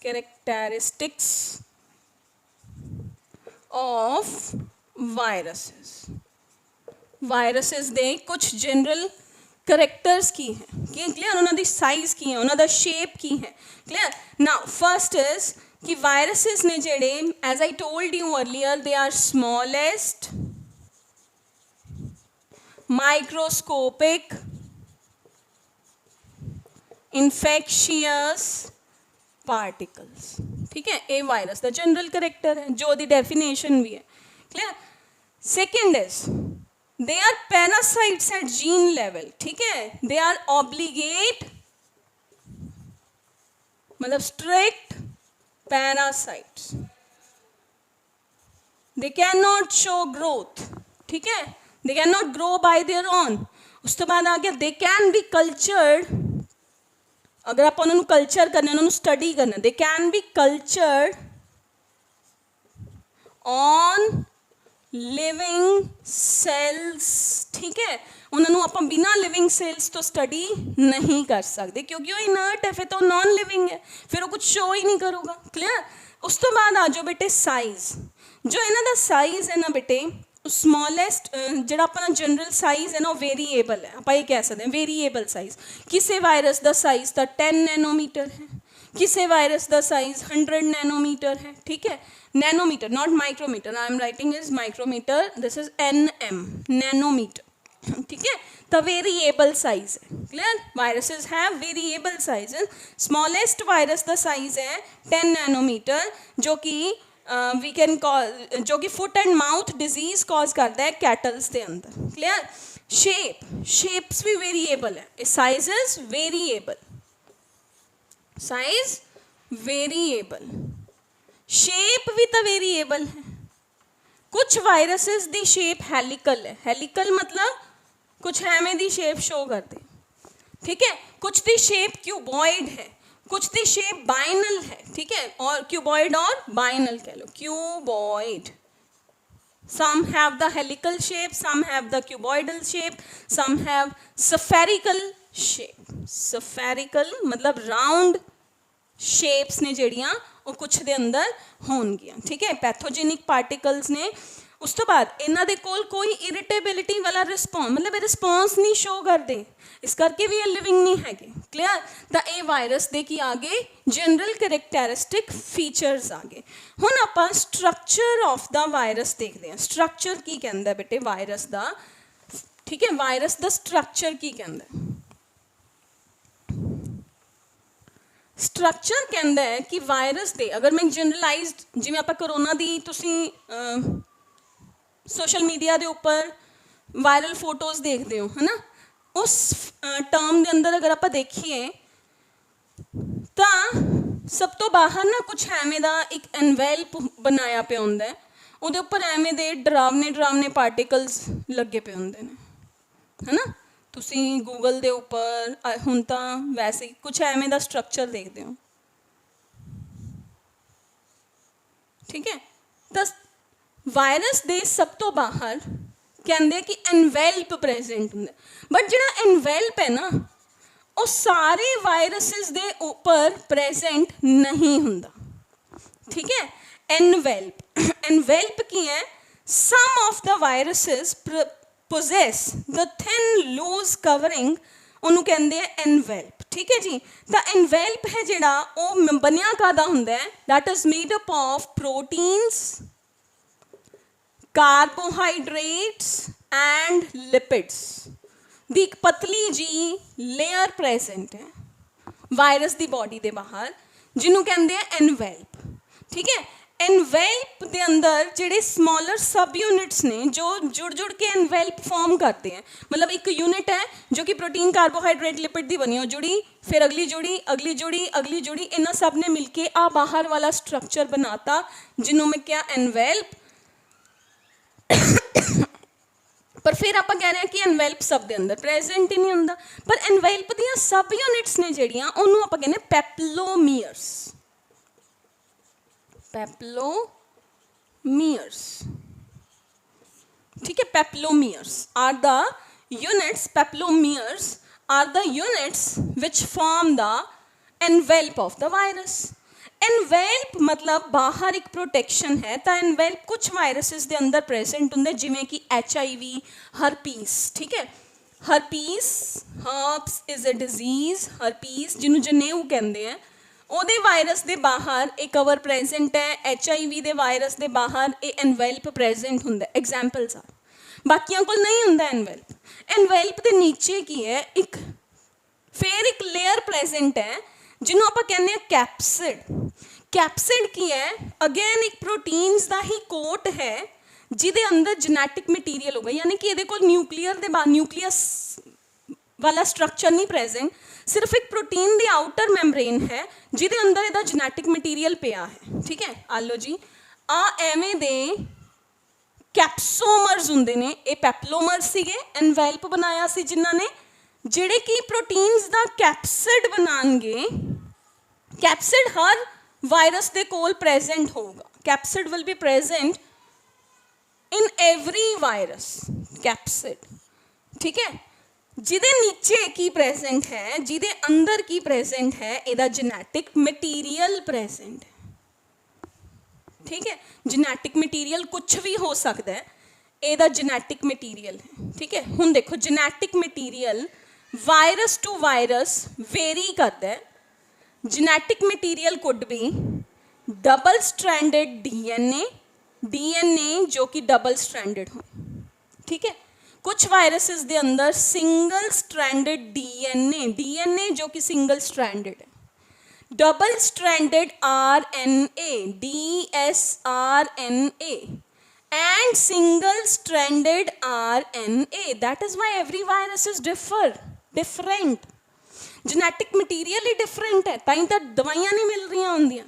characteristics of viruses. Viruses दे कुछ general characters की है कि क्लियर, उन्होंने साइज की है, उन्होंने शेप की है। क्लियर? नाउ फर्स्ट इज कि वायरसेस ने जेड़े, as I told you earlier, they are smallest microscopic infectious particles. ठीक है, ये वायरस का जनरल करैक्टर है जो दी डेफिनेशन भी है। Clear? Second is they are parasites at gene level. ठीक है, दे आर ऑब्लिगेट मतलब strict parasites. They cannot show growth. ठीक है, they cannot grow by their own. उस तो बाद आ गया they can be cultured. अगर आप उन्होंने कल्चर करना, उन्होंने स्टडी करना, they can be cultured on living cells। ठीक है, उन्होंने आप बिना लिविंग सेल्स तो स्टडी नहीं कर सकते क्योंकि वो इनर्ट है, फिर तो नॉन लिविंग है, फिर वो कुछ शो ही नहीं करूँगा। क्लियर? उस तो बाद आ जाओ बेटे साइज। जो इन्हों का साइज है ना बेटे, स्मॉलेस्ट जो अपना जनरल साइज है ना, वो वेरीएबल है। आप ये कह सकते हैं वेरीएबल साइज। किसी वायरस का साइज तो 10 नैनोमीटर है, किसी वायरस का साइज 100 नैनोमीटर है। ठीक है, nanometre not micrometre, I am writing is micrometre, this is NM, nanometre. ठीक है, तो वेरिएबल साइज है। Clear? Viruses have variable sizes. Smallest virus का साइज है 10 नैनोमीटर, जो कि वी कैन कॉल, जो कि foot and mouth disease cause करता है कैटल्स के अंदर। क्लियर? शेप्स भी वेरिएबल है, sizes variable, size variable, shape भी तो वेरिएबल है। कुछ वायरसेस दी शेप हेलिकल है। हेलिकल मतलब कुछ एवें दी शेप शो करते। ठीक है, कुछ दी शेप क्यूबॉइड है, कुछ दी शेप बाइनल है। ठीक है, और क्यूबॉइड और बाइनल कह लो, cuboid. some have the helical shape, some have the cuboidal shape, some have spherical shape। spherical मतलब राउंड शेप्स ने जड़ियाँ वो कुछ दे अंदर होणगियां। ठीक है, पैथोजेनिक पार्टिकल्स ने। उस तो बाद इन्हां दे कोल कोई इरिटेबिलिटी वाला रिस्पॉन्स, मतलब रिस्पॉन्स नहीं शो करते, इस करके भी ये लिविंग नहीं है। क्लियर? तो ये वायरस दे की आगे जनरल कैरेक्टरिस्टिक फीचर्स आ गए। हुण आपां स्ट्रक्चर ऑफ द वायरस देखते हैं। स्ट्रक्चर की कहंदा बेटे वायरस दा। ठीक है, वायरस दा स्ट्रक्चर की कहंदा। स्ट्रक्चर कहता है कि वायरस दे, अगर मैं जनरलाइज्ड, जिवें आपां कोरोना दी तुसीं सोशल मीडिया के उपर वायरल फोटोज़ देखते हो, है ना, उस टर्म के अंदर अगर आप देखिए ਤਾਂ ਸਭ ਤੋਂ ਬਾਹਰ ਨਾ ਕੁਛ ਐਵੇਂ ਦਾ ਇੱਕ ਐਨਵੈਲਪ ਬਣਾਇਆ ਪਿਆ ਹੁੰਦਾ ਹੈ, ਉਹਦੇ ਉੱਪਰ ਐਵੇਂ ਦੇ ਡਰਾਵਨੇ ਪਾਰਟੀਕਲਸ ਲੱਗੇ ਪਏ ਹੁੰਦੇ ਨੇ, ਹੈ ਨਾ। ਤੁਸੀਂ ਗੂਗਲ ਦੇ ਉੱਪਰ ਹੁਣ ਤਾਂ ਵੈਸੇ ਕੁਛ ਐਵੇਂ ਦਾ ਸਟਰਕਚਰ ਦੇਖਦੇ ਹੋ, ਠੀਕ ਹੈ। ਤਾਂ ਵਾਇਰਸ ਦੇ ਸਭ ਤੋਂ ਬਾਹਰ ਕਹਿੰਦੇ ਕਿ ਐਨਵੈਲਪ ਪ੍ਰੈਜ਼ੈਂਟ ਹੁੰਦਾ, ਬਟ ਜਿਹੜਾ ਐਨਵੈਲਪ ਹੈ ਨਾ ਉਹ ਸਾਰੇ ਵਾਇਰਸਿਸ ਦੇ ਉੱਪਰ ਪ੍ਰੈਜ਼ੈਂਟ ਨਹੀਂ ਹੁੰਦਾ, ਠੀਕ ਹੈ। ਐਨਵੈਲਪ ਕੀ ਹੈ? Some of the viruses possess the thin loose covering, ਉਹਨੂੰ ਕਹਿੰਦੇ ਆ ਐਨਵੈਲਪ, ਠੀਕ ਹੈ ਜੀ। ਤਾਂ ਐਨਵੈਲਪ ਹੈ ਜਿਹੜਾ ਉਹ ਬਣਿਆ ਕਾਹਦਾ ਹੁੰਦਾ ਹੈ? that is made up of proteins, carbohydrates and lipids ਦੀ ਇੱਕ ਪਤਲੀ ਜੀ ਲੇਅਰ ਪ੍ਰੈਜ਼ੈਂਟ ਹੈ ਵਾਇਰਸ ਦੀ ਬਾਡੀ ਦੇ ਬਾਹਰ, ਜਿਹਨੂੰ ਕਹਿੰਦੇ ਆ ਐਨਵੈਲਪ, ਠੀਕ ਹੈ। ਐਨਵੈਲਪ ਦੇ ਅੰਦਰ ਜਿਹੜੇ ਸਮਾਲਰ ਸਬ ਯੂਨਿਟਸ ਨੇ ਜੋ ਜੁੜ ਕੇ ਐਨਵੈਲਪ ਫਾਰਮ ਕਰਤੇ हैं, मतलब एक यूनिट है जो कि प्रोटीन कार्बोहाइड्रेट लिपिड दी बनी हो, जुड़ी फिर अगली जुड़ी अगली जुड़ी अगली जुड़ी, इन्हों सब ने मिलके आ बाहर वाला स्ट्रक्चर बनाता जिन्हों में क्या एनवेल्प। पर फिर आप कह रहे हैं कि एनवेल्प सब के अंदर प्रेजेंट ही नहीं होंदा, पर एनवेल्प दी सब यूनिट्स ने जिहड़ियां उन्होंने आप कहने पेप्लोमीयर्स, पेप्लोमीयर्स, ठीक है। Peplomers are the units, peplomers are the units which form the envelope of the virus. Envelope मतलब बाहर एक प्रोटेक्शन है, तो एनवेल्प कुछ वायरसेस के अंदर प्रेजेंट होंगे जिमें कि HIV, हरपीस, ठीक है। Herpes, herpes is a disease, herpes जिन्हों जनेऊ कहते हैं, ਉਹਦੇ ਵਾਇਰਸ ਦੇ ਬਾਹਰ ਇਹ ਕਵਰ ਪ੍ਰੈਜ਼ੈਂਟ ਹੈ। HIV ਦੇ ਵਾਇਰਸ ਦੇ ਬਾਹਰ ਇਹ ਐਨਵੈਲਪ ਪ੍ਰੈਜ਼ੈਂਟ ਹੁੰਦਾ, ਐਗਜ਼ਾਮਪਲਸ ਆ। ਬਾਕੀਆਂ ਕੋਲ ਨਹੀਂ ਹੁੰਦਾ ਐਨਵੈਲਪ। ਐਨਵੈਲਪ ਦੇ ਨੀਚੇ ਕੀ ਹੈ? ਇੱਕ ਫਿਰ ਇੱਕ ਲੇਅਰ ਪ੍ਰੈਜ਼ੈਂਟ ਹੈ ਜਿਹਨੂੰ ਆਪਾਂ ਕਹਿੰਦੇ ਆ ਕੈਪਸਿਡ। ਕੈਪਸਿਡ ਕੀ ਹੈ? ਅਗੇਨ ਇੱਕ ਪ੍ਰੋਟੀਨਸ ਦਾ ਹੀ ਕੋਟ ਹੈ ਜਿਹਦੇ ਅੰਦਰ ਜੈਨੇਟਿਕ ਮਟੀਰੀਅਲ ਹੋਗਾ, ਯਾਨੀ ਕਿ ਇਹਦੇ ਕੋਲ ਨਿਊਕਲੀਅਰ ਦੇ ਬਾਹਰ ਨਿਊਕਲੀਅਸ वाला स्ट्रक्चर नहीं प्रेजेंट, सिर्फ एक प्रोटीन दी आउटर मैमब्रेन है जिहदे अंदर इहदा जेनेटिक मटीरियल पिया है, ठीक है। आलो जी आ एवें दे कैप्सोमर्स हुंदे ने, ये पेप्लोमर्स सीगे, एनवेल्प बनाया सी जिन्हां ने, जिहड़े कि प्रोटीन्स दा कैप्सिड बनाणगे। कैप्सिड हर वायरस दे कोल प्रेजेंट होगा, capsid will be present in every virus, capsid, ठीक है। जिदे नीचे की प्रेजेंट है, जिदे अंदर की प्रेजेंट है, इहदा जेनेटिक मटीरियल प्रेजेंट है, ठीक है। जेनेटिक मटीरियल कुछ भी हो सकता है, इहदा जेनेटिक मटीरियल है, ठीक है। हुण देखो genetic material virus to virus vary करता है। Genetic material could be double stranded DNA जो कि डबल स्ट्रैंडेड हो, ठीक है। कुछ वायरसेस के अंदर सिंगल स्ट्रैंडेड DNA जो कि सिंगल स्ट्रैंडेड है, double stranded dsRNA and single stranded RNA। That is why every virus is different, genetic material ही डिफरेंट है, ताई तो दवाइयां नहीं मिल रही होंदियां,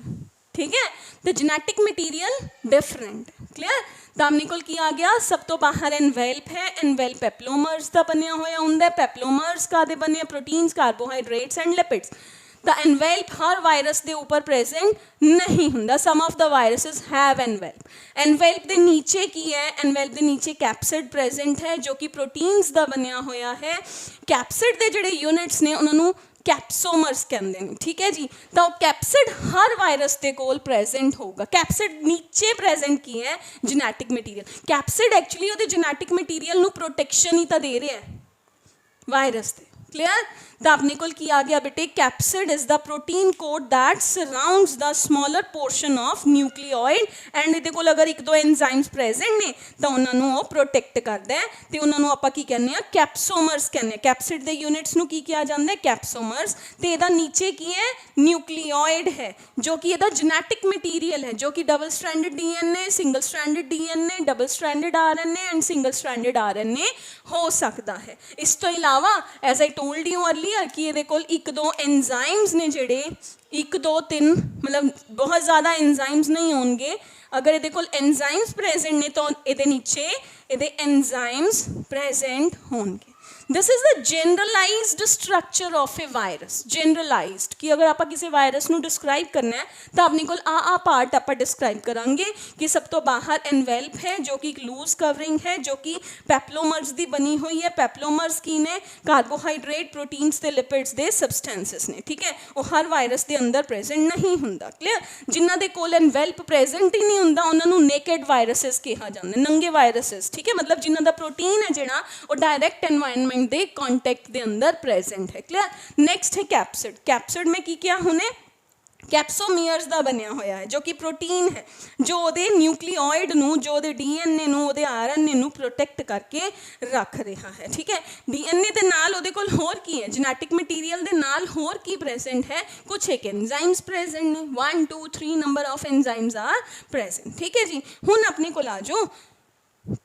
ठीक है। तो जेनेटिक मटीरियल डिफरेंट, क्लियर। तो अपने कोल की आ गया? सब तो बाहर एनवेल्प है, एनवेल्प पेप्लोमर्स का बनया होया हुंदा, पेप्लोमर्स का दे बने प्रोटीन्स, कार्बोहाइड्रेट्स एंड लिपिड्स। तो एनवेल्प हर वायरस के ऊपर प्रेजेंट नहीं हुंदा, सम of the viruses have envelop. Envelop के नीचे की है? एनवेल्प के नीचे कैप्सिड प्रेजेंट है जो कि प्रोटीन्स का बनया होया है। कैप्सिड के जिहड़े यूनिट्स ने उन्होंने कैप्सोमर्स कहते हैं, ठीक है जी। तो कैप्सिड हर वायरस के कोल प्रेजेंट होगा। कैप्सिड नीचे प्रेजेंट की है? Genetic material. कैप्सिड एक्चुअली वो जेनेटिक मटीरियल नू प्रोटेक्शन ही तो दे रहा है वायरस से, क्लियर। तो अपने कोल की आ गया बेटे? Capsid is the protein coat that surrounds the smaller portion of nucleoid and इहदे कोल अगर एक दो एंजाइम्स प्रेजेंट ने तो उन्होंने वो प्रोटेक्ट करता है, तो उन्होंने आप की कहने हैं कैप्सोमर्स कहने। कैप्सिड के यूनिट्स नू की किया जाता है? कैप्सोमर्स। तो इहदा नीचे की है? न्यूक्लियोइड है जो कि इहदा जेनेटिक मटीरियल है जो कि double stranded DNA, single stranded DNA, double stranded RNA and single stranded RNA हो सकता है। इस तो इलावा as I told you early clear कि ये कोल एक दो एंजाइम्स ने जिहड़े 1 2 3 मतलब बहुत ज़्यादा एंजाइम्स नहीं होंगे अगर ये कोल एंजाइम्स प्रेजेंट ने तो ये नीचे ये एंजाइम्स प्रेजेंट होंगे this is the generalised structure of a virus generalised कि अगर आप किसी वायरस नू डिस्क्राइब करना है तो अपने को आ पार्ट आप डिस्क्राइब करांगे कि सब तो बाहर एनवेल्प है जो कि एक लूज कवरिंग है जो कि पैप्लोमर्स की बनी हुई है पैप्लोमर्स की ने कार्बोहाइड्रेट प्रोटीन्स ते लिपिड्स दे सबसटेंसिस ने ठीक है वो हर वायरस के अंदर प्रेजेंट नहीं हुंदा क्लीयर जिन्हां दे कोल एनवेल्प प्रेजेंट ही नहीं हुंदा उन्हां नू नेकेड वायरसेस कहा जांदा नंगे वायरसेस ठीक है मतलब जिन्हां दा प्रोटीन है जिहड़ा वो डायरैक्ट एनवायरनमेंट दे कॉन्टैक्ट दे अंदर प्रेजेंट है क्लियर नेक्स्ट है कैप्सिड कैप्सिड में की क्या होने कैप्सोमीयर्स का बनया होया है जो कि प्रोटीन है जो ਉਹਦੇ न्यूक्लियोइड नू जो ਉਹਦੇ डीएनए नू ਉਹਦੇ आरएनए नू प्रोटेक्ट करके रख रहा है ठीक है डीएनए ਦੇ ਨਾਲ ਉਹਦੇ ਕੋਲ ਹੋਰ ਕੀ है जेनेटिक मटीरियल ਦੇ ਨਾਲ ਹੋਰ ਕੀ प्रेजेंट है कुछ एक एंजाइम्स प्रेजेंट ने 1 2 3 number of enzymes are present ठीक है जी हुण अपने कोल आ जाओ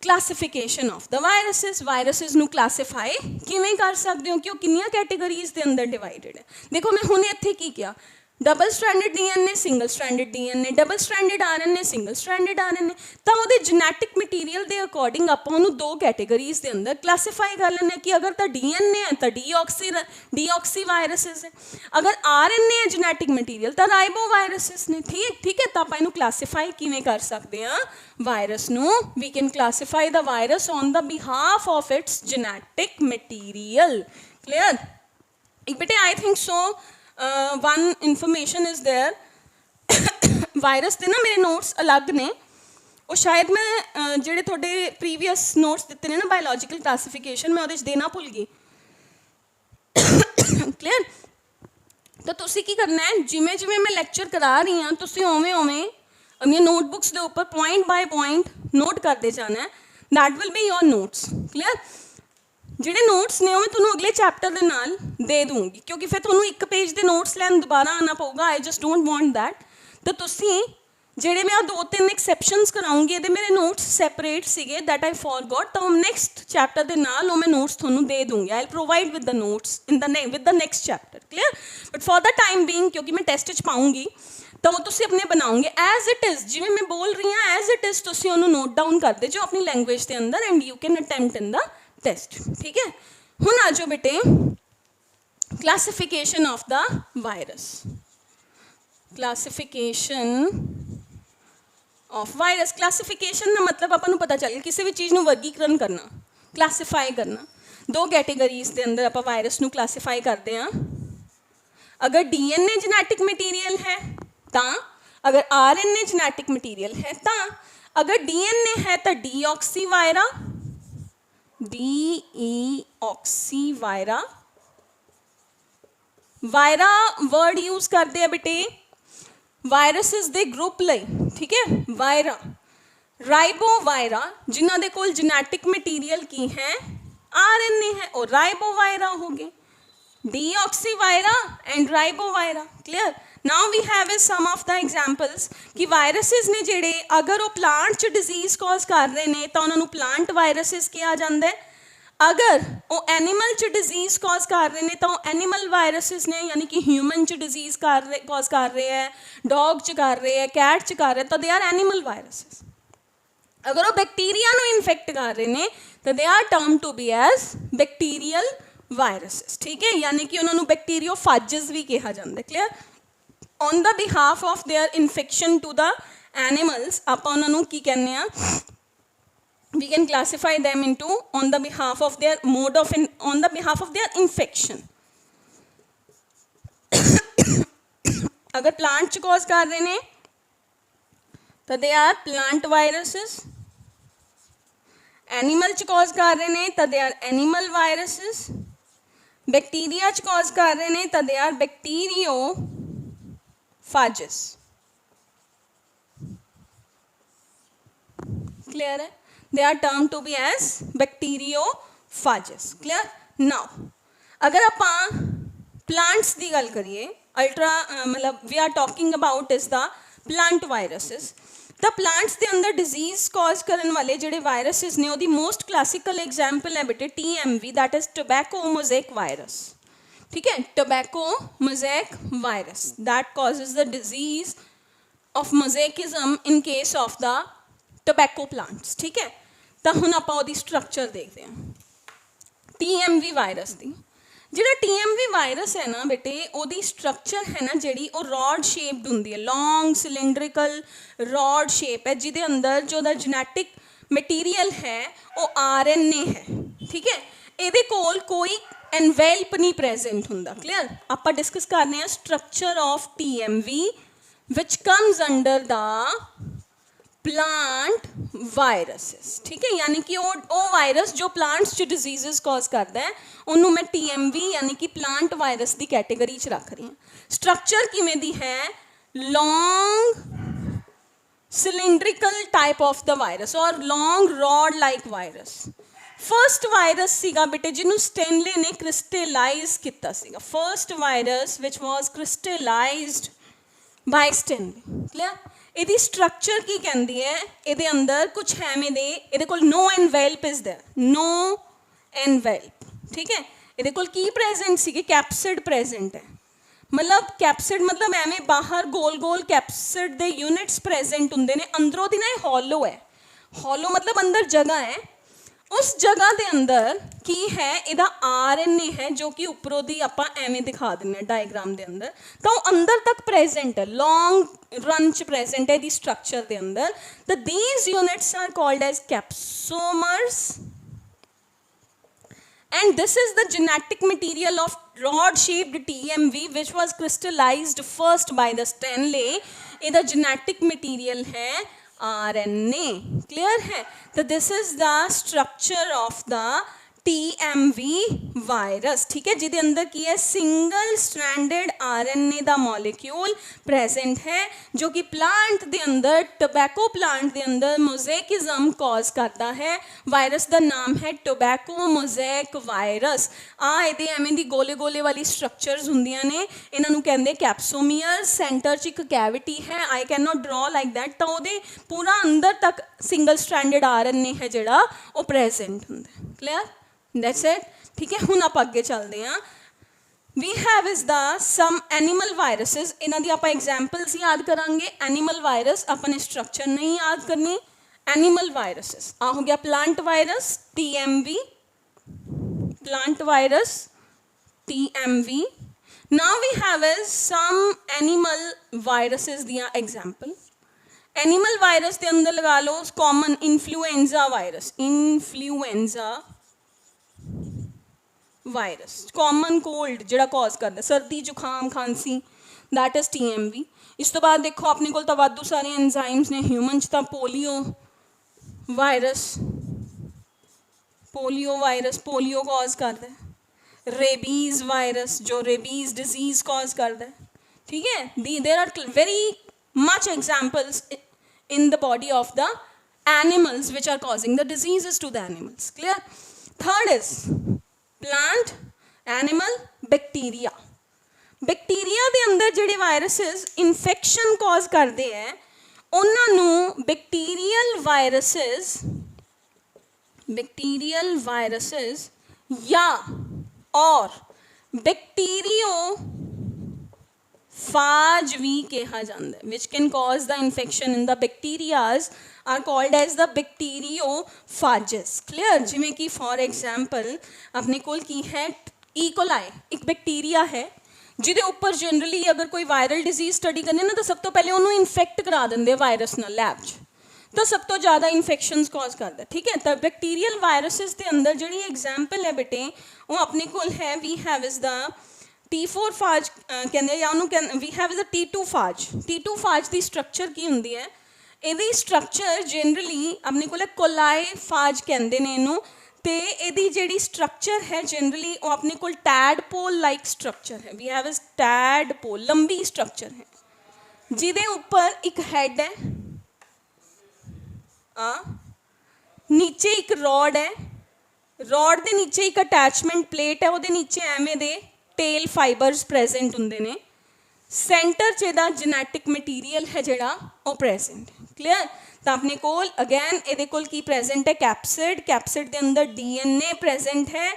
क्लासिफिकेशन ऑफ द वायरसिस नू क्लासीफाई किवें कर सकते हो कि वो कितनी कैटेगरीज के अंदर डिवाइडेड है देखो मैं हुणे इत्थे की किया double stranded DNA single stranded DNA double stranded RNA single stranded RNA तो वो जेनेटिक मटीरियल के अकॉर्डिंग आप दो कैटेगरीज के अंदर क्लासीफाई कर लें कि अगर तो डीएनए है तो डीऑक्सी वायरसिस है अगर आरएनए है जेनेटिक मटीरियल तो राइबो वायरसिस ने ठीक है तो आप इनू क्लासीफाई किवें कर सकते हैं वायरस नू we can classify the virus on the behalf of its genetic material clear बेटे I think so one information is there virus के ना मेरे नोट्स अलग ने वो शायद मैं जेडे थोड़े प्रीवियस नोट्स दिते ने ना बायोलॉजिकल क्लासीफिकेशन मैं वो देना भुल गई क्लियर तो तुसी की करना है जिमें जिमें मैं लैक्चर करा रही हाँ तुसी उवें उवें अपनी नोटबुक्स के ऊपर पॉइंट बाय पॉइंट नोट करते जाना है that will be your notes clear ਜਿਹੜੇ ਨੋਟਸ ਨੇ ਉਹ ਮੈਂ ਤੁਹਾਨੂੰ ਅਗਲੇ ਚੈਪਟਰ ਦੇ ਨਾਲ ਦੇ ਦੂੰਗੀ ਕਿਉਂਕਿ ਫਿਰ ਤੁਹਾਨੂੰ ਇੱਕ ਪੇਜ ਦੇ ਨੋਟਸ ਲੈਣ ਦੁਬਾਰਾ ਆਉਣਾ ਪਊਗਾ I just don't want that ਤਾਂ ਤੁਸੀਂ ਜਿਹੜੇ ਮੈਂ 2-3 ਐਕਸੈਪਸ਼ਨਸ ਕਰਾਉਂਗੀ ਇਹਦੇ ਮੇਰੇ ਨੋਟਸ ਸੈਪਰੇਟ ਸੀਗੇ ਦੈਟ ਆਈ ਫੋਰਗੋਟ ਤਾਂ ਨੈਕਸਟ ਚੈਪਟਰ ਦੇ ਨਾਲ ਉਹ ਮੈਂ ਨੋਟਸ ਤੁਹਾਨੂੰ ਦੇ ਦੂੰਗੀ I will provide with the notes in the with the next chapter clear but for the time being क्योंकि मैं टेस्ट च पाऊँगी तो वो तुम अपने बनाओगे एज इट इज़ जिमें मैं बोल रही हाँ एज इट इज़ तुम उन्होंने नोट डाउन करते जो अपनी लैंग्वेज के अंदर and you can attempt in the test ठीक है हुण आ जाओ बेटे classification of the virus classification of virus classification का मतलब आपको पता चल गया किसी भी चीज़ को वर्गीकरण करना क्लासीफाई करना दो कैटेगरीज के अंदर आप वायरस को क्लासीफाई करते हैं अगर डीएनए जेनेटिक मटीरियल है तो अगर आरएनए जेनेटिक मटीरियल है तो अगर डीएनए है तो डीऑक्सी वायरा डीऑक्सी वायरा वायरा वर्ड यूज करते हैं बेटे वायरसिस दे ग्रुप लई ठीक है वायरा राइबो वायरा जिन्हां दे कोल जेनेटिक मटीरियल की है आरएनए है और राइबो वायरा हो गए deoxyvira and ribovira clear now we have is some of the examples कि वायरसिस ने जेड़े अगर वो प्लांट च डिजीज़ कॉज कर रहे हैं तो उन्होंने प्लांट वायरसिस कहा जाता है अगर वो एनीमल च डिजीज़ कॉज कर रहे हैं तो एनीमल वायरसिस ने यानी कि ह्यूमन च डिजीज़ कॉज कर रहे हैं डॉग च कर रहे हैं कैट च कर रहे हैं तो दे आर एनीमल वायरसिस अगर वो बैक्टीरिया को इन्फेक्ट कर रहे हैं तो they are term to be as bacterial viruses ठीक है यानी कि उन्होंने बैक्टीरियोफाजेस भी कहा जाता है clear on the behalf of their infection to the animals आप उन्होंने की कहने we can classify them into on the behalf of their mode of on the behalf of their infection अगर प्लांट च कॉज कर रहे हैं तो they are plant viruses animal च कॉज कर रहे हैं तो they are animal viruses bacteria च कॉज कर रहे हैं तो दे आर बैक्टीरियोफाजेस क्लियर है they are termed to be as bacteriophages clear now अगर आप plants की गल करिए अल्ट्रा मतलब we are talking about is the plant viruses तो प्लांट्स के अंदर डिजीज़ कॉज करने वाले जोड़े वायरसिस ने वो मोस्ट क्लासिकल एग्जाम्पल है बेटे TMV that is tobacco mosaic virus ठीक है, tobacco mosaic virus that causes the disease of mosaicism in case of the tobacco plants. ठीक है, तो हुण आपां ओहदी स्ट्रक्चर देखते हैं TMV वायरस की। ਜਿਹੜਾ TMV ਵਾਇਰਸ ਹੈ ਨਾ ਬੇਟੇ, ਉਹਦੀ ਸਟਰਕਚਰ ਹੈ ਨਾ ਜਿਹੜੀ, ਉਹ ਰॉड ਸ਼ੇਪਡ ਹੁੰਦੀ ਹੈ, ਲੌਂਗ ਸਿਲੰਡਰੀਕਲ ਰॉड ਸ਼ੇਪ ਹੈ, ਜਿਹਦੇ ਅੰਦਰ ਜੋ ਦਾ ਜੈਨੇਟਿਕ ਮਟੀਰੀਅਲ ਹੈ ਉਹ RNA ਹੈ। ਠੀਕ ਹੈ, ਇਹਦੇ ਕੋਲ ਕੋਈ ਐਨਵੈਲਪ ਨਹੀਂ ਪ੍ਰੈਜ਼ੈਂਟ ਹੁੰਦਾ। ਕਲੀਅਰ, ਆਪਾਂ ਡਿਸਕਸ ਕਰਨੇ ਆ structure of TMV which comes under the plant viruses. ठीक है, यानी कि वो वायरस जो प्लांट्स च डिजीज़ कॉज करता है उन्होंने मैं TMV यानी कि प्लांट वायरस की कैटेगरी च रख रही हूँ। स्ट्रक्चर किमें दी है, long cylindrical type of the virus और long rod like virus. First virus सीगा बेटे जिन्हों स्टेनले ने क्रिस्टलाइज किया सीगा, first virus which was crystallised by Stanley. Clear, ਇਹਦੀ ਸਟਰਕਚਰ ਕੀ ਕਹਿੰਦੀ ਹੈ, ਇਹਦੇ ਅੰਦਰ ਕੁਛ ਐਵੇਂ ਦੇ, ਇਹਦੇ ਕੋਲ no envelope is there, no envelope. ਠੀਕ ਹੈ, ਇਹਦੇ ਕੋਲ ਕੀ ਪ੍ਰੈਜ਼ੈਂਟ ਸੀਗੇ, ਕੈਪਸਿਡ ਪ੍ਰੈਜ਼ੈਂਟ ਹੈ। ਮਤਲਬ ਕੈਪਸਿਡ ਮਤਲਬ ਐਵੇਂ ਬਾਹਰ ਗੋਲ ਗੋਲ ਕੈਪਸਿਡ ਦੇ ਯੂਨਿਟਸ ਪ੍ਰੈਜ਼ੈਂਟ ਹੁੰਦੇ ਨੇ, ਅੰਦਰੋਂ ਦੀ ਨਾ ਇਹ ਹੌਲੋ ਹੈ। ਹੌਲੋ ਮਤਲਬ ਅੰਦਰ ਜਗ੍ਹਾ ਹੈ, ਉਸ ਜਗ੍ਹਾ ਦੇ ਅੰਦਰ ਕੀ ਹੈ, ਇਹਦਾ RNA ਹੈ ਜੋ ਕਿ ਉੱਪਰੋਂ ਦੀ ਆਪਾਂ ਐਵੇਂ ਦਿਖਾ ਦਿੰਦੇ ਹਾਂ ਡਾਇਗਰਾਮ ਦੇ ਅੰਦਰ, ਤਾਂ ਉਹ ਅੰਦਰ ਤੱਕ ਪ੍ਰੈਜ਼ੈਂਟ ਹੈ, ਲੌਂਗ ਰਨ 'ਚ ਪ੍ਰੈਜ਼ੈਂਟ ਹੈ ਇਹਦੀ ਸਟਰਕਚਰ ਦੇ ਅੰਦਰ। ਤਾਂ these units are called as capsomers and this is the genetic material of rod shaped TMV which was crystallized first by the Stanley। ਇਹਦਾ genetic material है RNA। क्लियर है, तो this is the structure of the TMV virus. ठीक है, जिहदे अंदर की है, सिंगल स्ट्रैंडेड RNA का मॉलिक्यूल प्रेजेंट है जो कि प्लांट के अंदर, टोबैको प्लांट के अंदर मोज़ेकिज्म कॉज करता है। वायरस का नाम है टोबैको मोज़ेक वायरस। ये एवें दी गोले गोले वाली स्ट्रक्चर्स होंदियां ने, इन्हों कहते कैप्सोमियर। सेंटर च एक कैविटी है, I can not draw like that, तो वो पूरा अंदर तक सिंगल स्ट्रैंडेड RNA है जोड़ा वो प्रेजेंट होंगे। Clear, that's it. ठीक है, हुण आप अगे चलते हैं। We have is the some animal viruses, इन्हां दी आपां एग्जाम्पल्स याद करांगे। एनीमल वायरस अपने स्ट्रक्चर नहीं याद करनी। एनीमल वायरसिस आ हो गया plant virus TMV, plant virus TMV। Now we have is some animal viruses दियां एग्जाम्पल। एनीमल वायरस के अंदर लगा लो common influenza virus, influenza virus, common cold जिहड़ा कॉज करता, सर्दी जुखाम खांसी, दैट इज TMV। इस तो बाद देखो अपने कोल तां वाधू सारे एंजाइम्स ने। ह्यूमन च तां पोलियो वायरस, पोलियो कॉज करता है। रेबीज़ वायरस जो रेबीज़ डिजीज़ कॉज करता है। ठीक है, there are very much examples in the body of the animals which are causing the diseases to the animals. Clear? Third is plant, animal, bacteria. Bacteria ਦੇ ਅੰਦਰ ਜਿਹੜੇ viruses infection cause ਕਰਦੇ ਹੈ ਉਹਨਾਂ ਨੂੰ bacterial viruses या और bacteriophage भी कहा जाता है, which can cause the infection in the bacterias are called as the bacteriophages. Clear, जिमें कि फॉर एग्जाम्पल अपने कोल की है ईकोलाई, एक बैक्टीरिया है जिहदे उपर जनरली अगर कोई वायरल डिजीज़ स्टडी करने ना तो सब तो पहले उन्होंने इन्फेक्ट करा देंगे वायरस नाल लैब च, तो सब तो ज़्यादा इन्फेक्शनस कॉज करता है। ठीक है, तो बैक्टीरियल वायरसिस के अंदर जी एग्जाम्पल है बेटे वो अपने को है we have is the T4 phage कहते या उन्होंने we have is the T2 phage. T2 phage की स्ट्रक्चर की होंगी है, ये स्ट्रक्चर जनरली अपने को कोलाई फाज कहते हैं इनू, तो ये जी स्ट्रक्चर है जनरली वो अपने को टैडपोल लाइक स्ट्रक्चर है। वी हैव इज़ टैडपोल, लंबी स्ट्रक्चर है जिदे उपर एक हैड है, नीचे एक रॉड है, रॉड के नीचे एक अटैचमेंट प्लेट है, वो नीचे एवें दे टेल फाइबर्स प्रेजेंट होंगे ने, सेंटर च इहदा जेनेटिक मटीरियल है जिहड़ा वो प्रेजेंट है। क्लियर, तो अपने कोल अगैन ये कोल की प्रेजेंट है कैप्सिड, कैप्सिड के अंदर DNA प्रेजेंट है,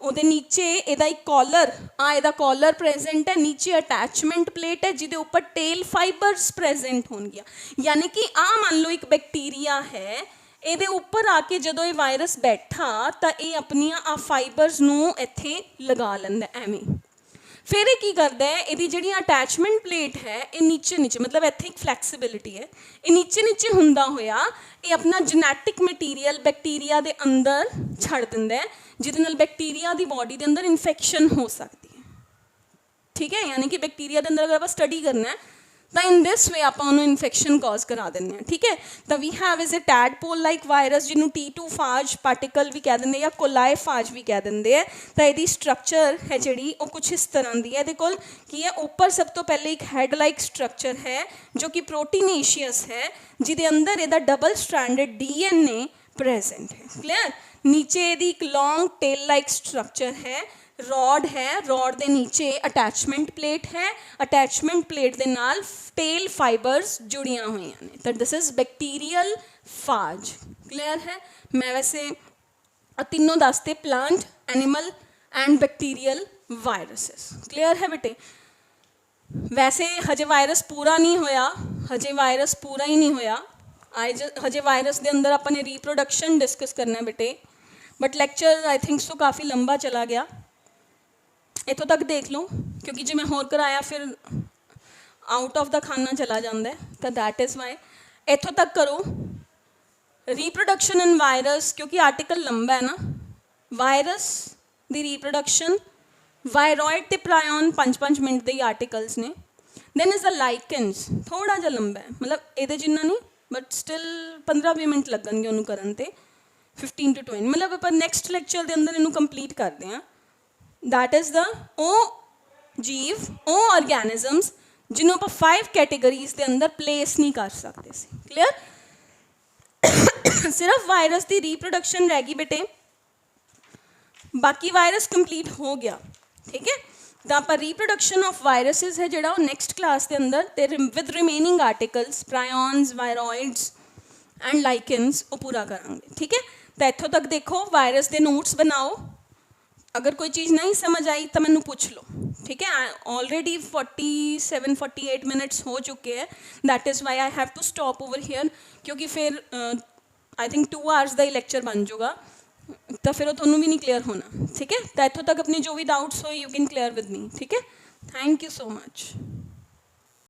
ਉਹਦੇ ਨੀਚੇ ਇਹਦਾ ਇੱਕ ਕਾਲਰ ਇਹਦਾ ਕਾਲਰ ਪ੍ਰੈਜ਼ੈਂਟ ਹੈ, ਨੀਚੇ ਅਟੈਚਮੈਂਟ ਪਲੇਟ ਹੈ ਜਿਹਦੇ ਉੱਪਰ ਟੇਲ ਫਾਈਬਰਸ ਪ੍ਰੈਜ਼ੈਂਟ ਹੋਣਗੀਆਂ। ਯਾਨੀ ਕਿ ਮੰਨ ਲਓ ਇੱਕ ਬੈਕਟੀਰੀਆ ਹੈ, ਇਹਦੇ ਉੱਪਰ ਆ ਕੇ ਜਦੋਂ ਇਹ ਵਾਇਰਸ ਬੈਠਾ ਤਾਂ ਇਹ ਆਪਣੀਆਂ ਫਾਈਬਰਸ ਨੂੰ ਇੱਥੇ ਲਗਾ ਲੈਂਦਾ ਐਵੇਂ। ਫਿਰ ਇਹ ਕੀ ਕਰਦਾ ਹੈ, ਇਹਦੀ ਜਿਹੜੀ ਅਟੈਚਮੈਂਟ ਪਲੇਟ ਹੈ ਇਹ ਨੀਚੇ ਮਤਲਬ ਇੱਥੇ ਇੱਕ ਫਲੈਕਸੀਬਿਲਿਟੀ ਹੈ, ਇਹ ਨੀਚੇ ਹੁੰਦਾ ਹੋਇਆ ਇਹ ਆਪਣਾ ਜੈਨੇਟਿਕ ਮਟੀਰੀਅਲ ਬੈਕਟੀਰੀਆ ਦੇ ਅੰਦਰ ਛੱਡ ਦਿੰਦਾ ਹੈ, ਜਿਹਦੇ ਨਾਲ ਬੈਕਟੀਰੀਆ ਦੀ ਬਾਡੀ ਦੇ ਅੰਦਰ ਇਨਫੈਕਸ਼ਨ ਹੋ ਸਕਦੀ ਹੈ। ਠੀਕ ਹੈ, ਯਾਨੀ ਕਿ ਬੈਕਟੀਰੀਆ ਦੇ ਅੰਦਰ ਅਗਰ ਆਪਾਂ ਸਟੱਡੀ ਕਰਨਾ ਹੈ ਤਾਂ ਇਨ ਦਿਸ ਵੇ ਆਪਾਂ ਉਹਨੂੰ ਇਨਫੈਕਸ਼ਨ ਕਾਜ਼ ਕਰਾ ਦਿੰਦੇ ਹਾਂ। ਠੀਕ ਹੈ, ਤਾਂ we have is a tadpole like virus, ਜਿਹਨੂੰ T2 ਫਾਜ ਪਾਰਟੀਕਲ ਵੀ ਕਹਿ ਦਿੰਦੇ ਜਾਂ ਕੋਲਾਏ ਫਾਜ ਵੀ ਕਹਿ ਦਿੰਦੇ ਹੈ। ਤਾਂ ਇਹਦੀ ਸਟਰਕਚਰ ਹੈ ਜਿਹੜੀ ਉਹ ਕੁਛ ਇਸ ਤਰ੍ਹਾਂ ਦੀ ਹੈ। ਇਹਦੇ ਕੋਲ ਕੀ ਹੈ, ਉੱਪਰ ਸਭ ਤੋਂ ਪਹਿਲੇ ਇੱਕ ਹੈਡ ਲਾਈਕ ਸਟਰਕਚਰ ਹੈ ਜੋ ਕਿ ਪ੍ਰੋਟੀਨੇਸ਼ੀਅਸ ਹੈ, ਜਿਹਦੇ ਅੰਦਰ ਇਹਦਾ ਡਬਲ ਸਟ੍ਰੈਂਡਡ DNA ਪ੍ਰੈਜ਼ੈਂਟ ਹੈ। ਕਲੀਅਰ, ਨੀਚੇ ਇਹਦੀ ਇੱਕ ਲੌਂਗ ਟੇਲ ਲਾਈਕ ਸਟਰਕਚਰ ਹੈ, ਰॉड ਹੈ, ਰॉड ਦੇ ਨੀਚੇ ਅਟੈਚਮੈਂਟ ਪਲੇਟ ਹੈ, ਅਟੈਚਮੈਂਟ ਪਲੇਟ ਦੇ ਨਾਲ ਟੇਲ ਫਾਈਬਰਸ ਜੁੜੀਆਂ ਹੋਈਆਂ ਨੇ। ਤਾਂ this is bacterial phage. Clear ਹੈ, ਮੈਂ ਵੈਸੇ ਤਿੰਨੋਂ ਦੱਸਤੇ, plant, animal and bacterial viruses. Clear ਹੈ ਬੇਟੇ, ਵੈਸੇ ਹਜੇ ਵਾਇਰਸ ਪੂਰਾ ਨਹੀਂ ਹੋਇਆ, ਹਜੇ ਵਾਇਰਸ ਪੂਰਾ ਹੀ ਨਹੀਂ ਹੋਇਆ। ਹਜੇ ਵਾਇਰਸ ਦੇ ਅੰਦਰ ਆਪਾਂ ਨੇ ਰੀਪਰੋਡਕਸ਼ਨ ਡਿਸਕਸ ਕਰਨਾ ਬੇਟੇ, but lecture I think so ਕਾਫੀ ਲੰਬਾ ਚਲਾ ਗਿਆ। ਇੱਥੋਂ ਤੱਕ ਦੇਖ ਲਓ, ਕਿਉਂਕਿ ਜੇ ਮੈਂ ਹੋਰ ਕਰਾਇਆ ਫਿਰ ਆਊਟ ਆਫ ਦਾ ਖਾਨਾ ਚਲਾ ਜਾਂਦਾ ਹੈ, ਤਾਂ ਦੈਟ ਇਜ਼ ਵਾਈ ਇੱਥੋਂ ਤੱਕ ਕਰੋ। ਰੀਪਰੋਡਕਸ਼ਨ ਇਨ ਵਾਇਰਸ, ਕਿਉਂਕਿ ਆਰਟੀਕਲ ਲੰਬਾ ਹੈ ਨਾ, ਵਾਇਰਸ ਦੀ ਰੀਪਰੋਡਕਸ਼ਨ, ਵਾਇਰੋਇਡ ਤੇ ਪ੍ਰਾਇਓਨ 5-5 ਮਿੰਟ ਦੇ ਹੀ ਆਰਟੀਕਲਸ ਨੇ। ਦੈਨ ਇਜ਼ ਦ ਲਾਈਕਨਸ, ਥੋੜ੍ਹਾ ਜਿਹਾ ਲੰਬਾ ਹੈ, ਮਤਲਬ ਇਹਦੇ ਜਿੰਨਾ ਨਹੀਂ ਬਟ ਸਟਿਲ 15-20 ਮਿੰਟ ਲੱਗਣਗੇ ਉਹਨੂੰ ਕਰਨ 'ਤੇ, 15 to 20, ਮਤਲਬ ਆਪਾਂ ਨੈਕਸਟ ਲੈਕਚਰ ਦੇ ਅੰਦਰ ਇਹਨੂੰ ਕੰਪਲੀਟ ਕਰਦੇ ਹਾਂ। ਦੈਟ ਇਜ਼ ਦਾ ਉਹ ਜੀਵ, ਉਹ ਆਰਗੈਨਿਜ਼ਮਸ ਜਿਹਨੂੰ ਆਪਾਂ 5 ਕੈਟੇਗਰੀਜ਼ ਦੇ ਅੰਦਰ ਪਲੇਸ ਨਹੀਂ ਕਰ ਸਕਦੇ ਸੀ। ਕਲੀਅਰ, ਸਿਰਫ ਵਾਇਰਸ ਦੀ ਰੀਪਰੋਡਕਸ਼ਨ ਰਹਿ ਗਈ ਬੇਟੇ, ਬਾਕੀ ਵਾਇਰਸ ਕੰਪਲੀਟ ਹੋ ਗਿਆ। ਠੀਕ ਹੈ, ਤਾਂ ਆਪਾਂ ਰੀਪਰੋਡਕਸ਼ਨ ਆਫ ਵਾਇਰਸਿਸ ਹੈ ਜਿਹੜਾ ਉਹ ਨੈਕਸਟ ਕਲਾਸ ਦੇ ਅੰਦਰ ਤੇ ਵਿਦ ਰਿਮੇਨਿੰਗ ਆਰਟੀਕਲਸ, ਪ੍ਰਾਇਓਨਸ, ਵਾਇਰੋਇਡਸ ਐਂਡ ਲਾਈਕਨਸ ਉਹ ਪੂਰਾ ਕਰਾਂਗੇ। ਠੀਕ ਹੈ, ਤਾਂ ਇੱਥੋਂ ਤੱਕ ਦੇਖੋ, ਵਾਇਰਸ ਦੇ ਨੋਟਸ ਬਣਾਓ। ਅਗਰ ਕੋਈ ਚੀਜ਼ ਨਹੀਂ ਸਮਝ ਆਈ ਤਾਂ ਮੈਨੂੰ ਪੁੱਛ ਲਓ। ਠੀਕ ਹੈ, ਆਲਰੇਡੀ 47-48 ਮਿੰਟਸ ਹੋ ਚੁੱਕੇ ਹੈ, that is why I have to stop over here, ਕਿਉਂਕਿ ਫਿਰ ਆਈ ਥਿੰਕ 2 ਆਵਰਸ ਦਾ ਹੀ ਲੈਕਚਰ ਬਣ ਜਾਊਗਾ, ਤਾਂ ਫਿਰ ਉਹ ਤੁਹਾਨੂੰ ਵੀ ਨਹੀਂ ਕਲੀਅਰ ਹੋਣਾ। ਠੀਕ ਹੈ, ਤਾਂ ਇੱਥੋਂ ਤੱਕ ਆਪਣੀ ਜੋ ਵੀ ਡਾਊਟਸ ਹੋਏ you can clear with me. ਠੀਕ ਹੈ, ਥੈਂਕ ਯੂ ਸੋ ਮਚ।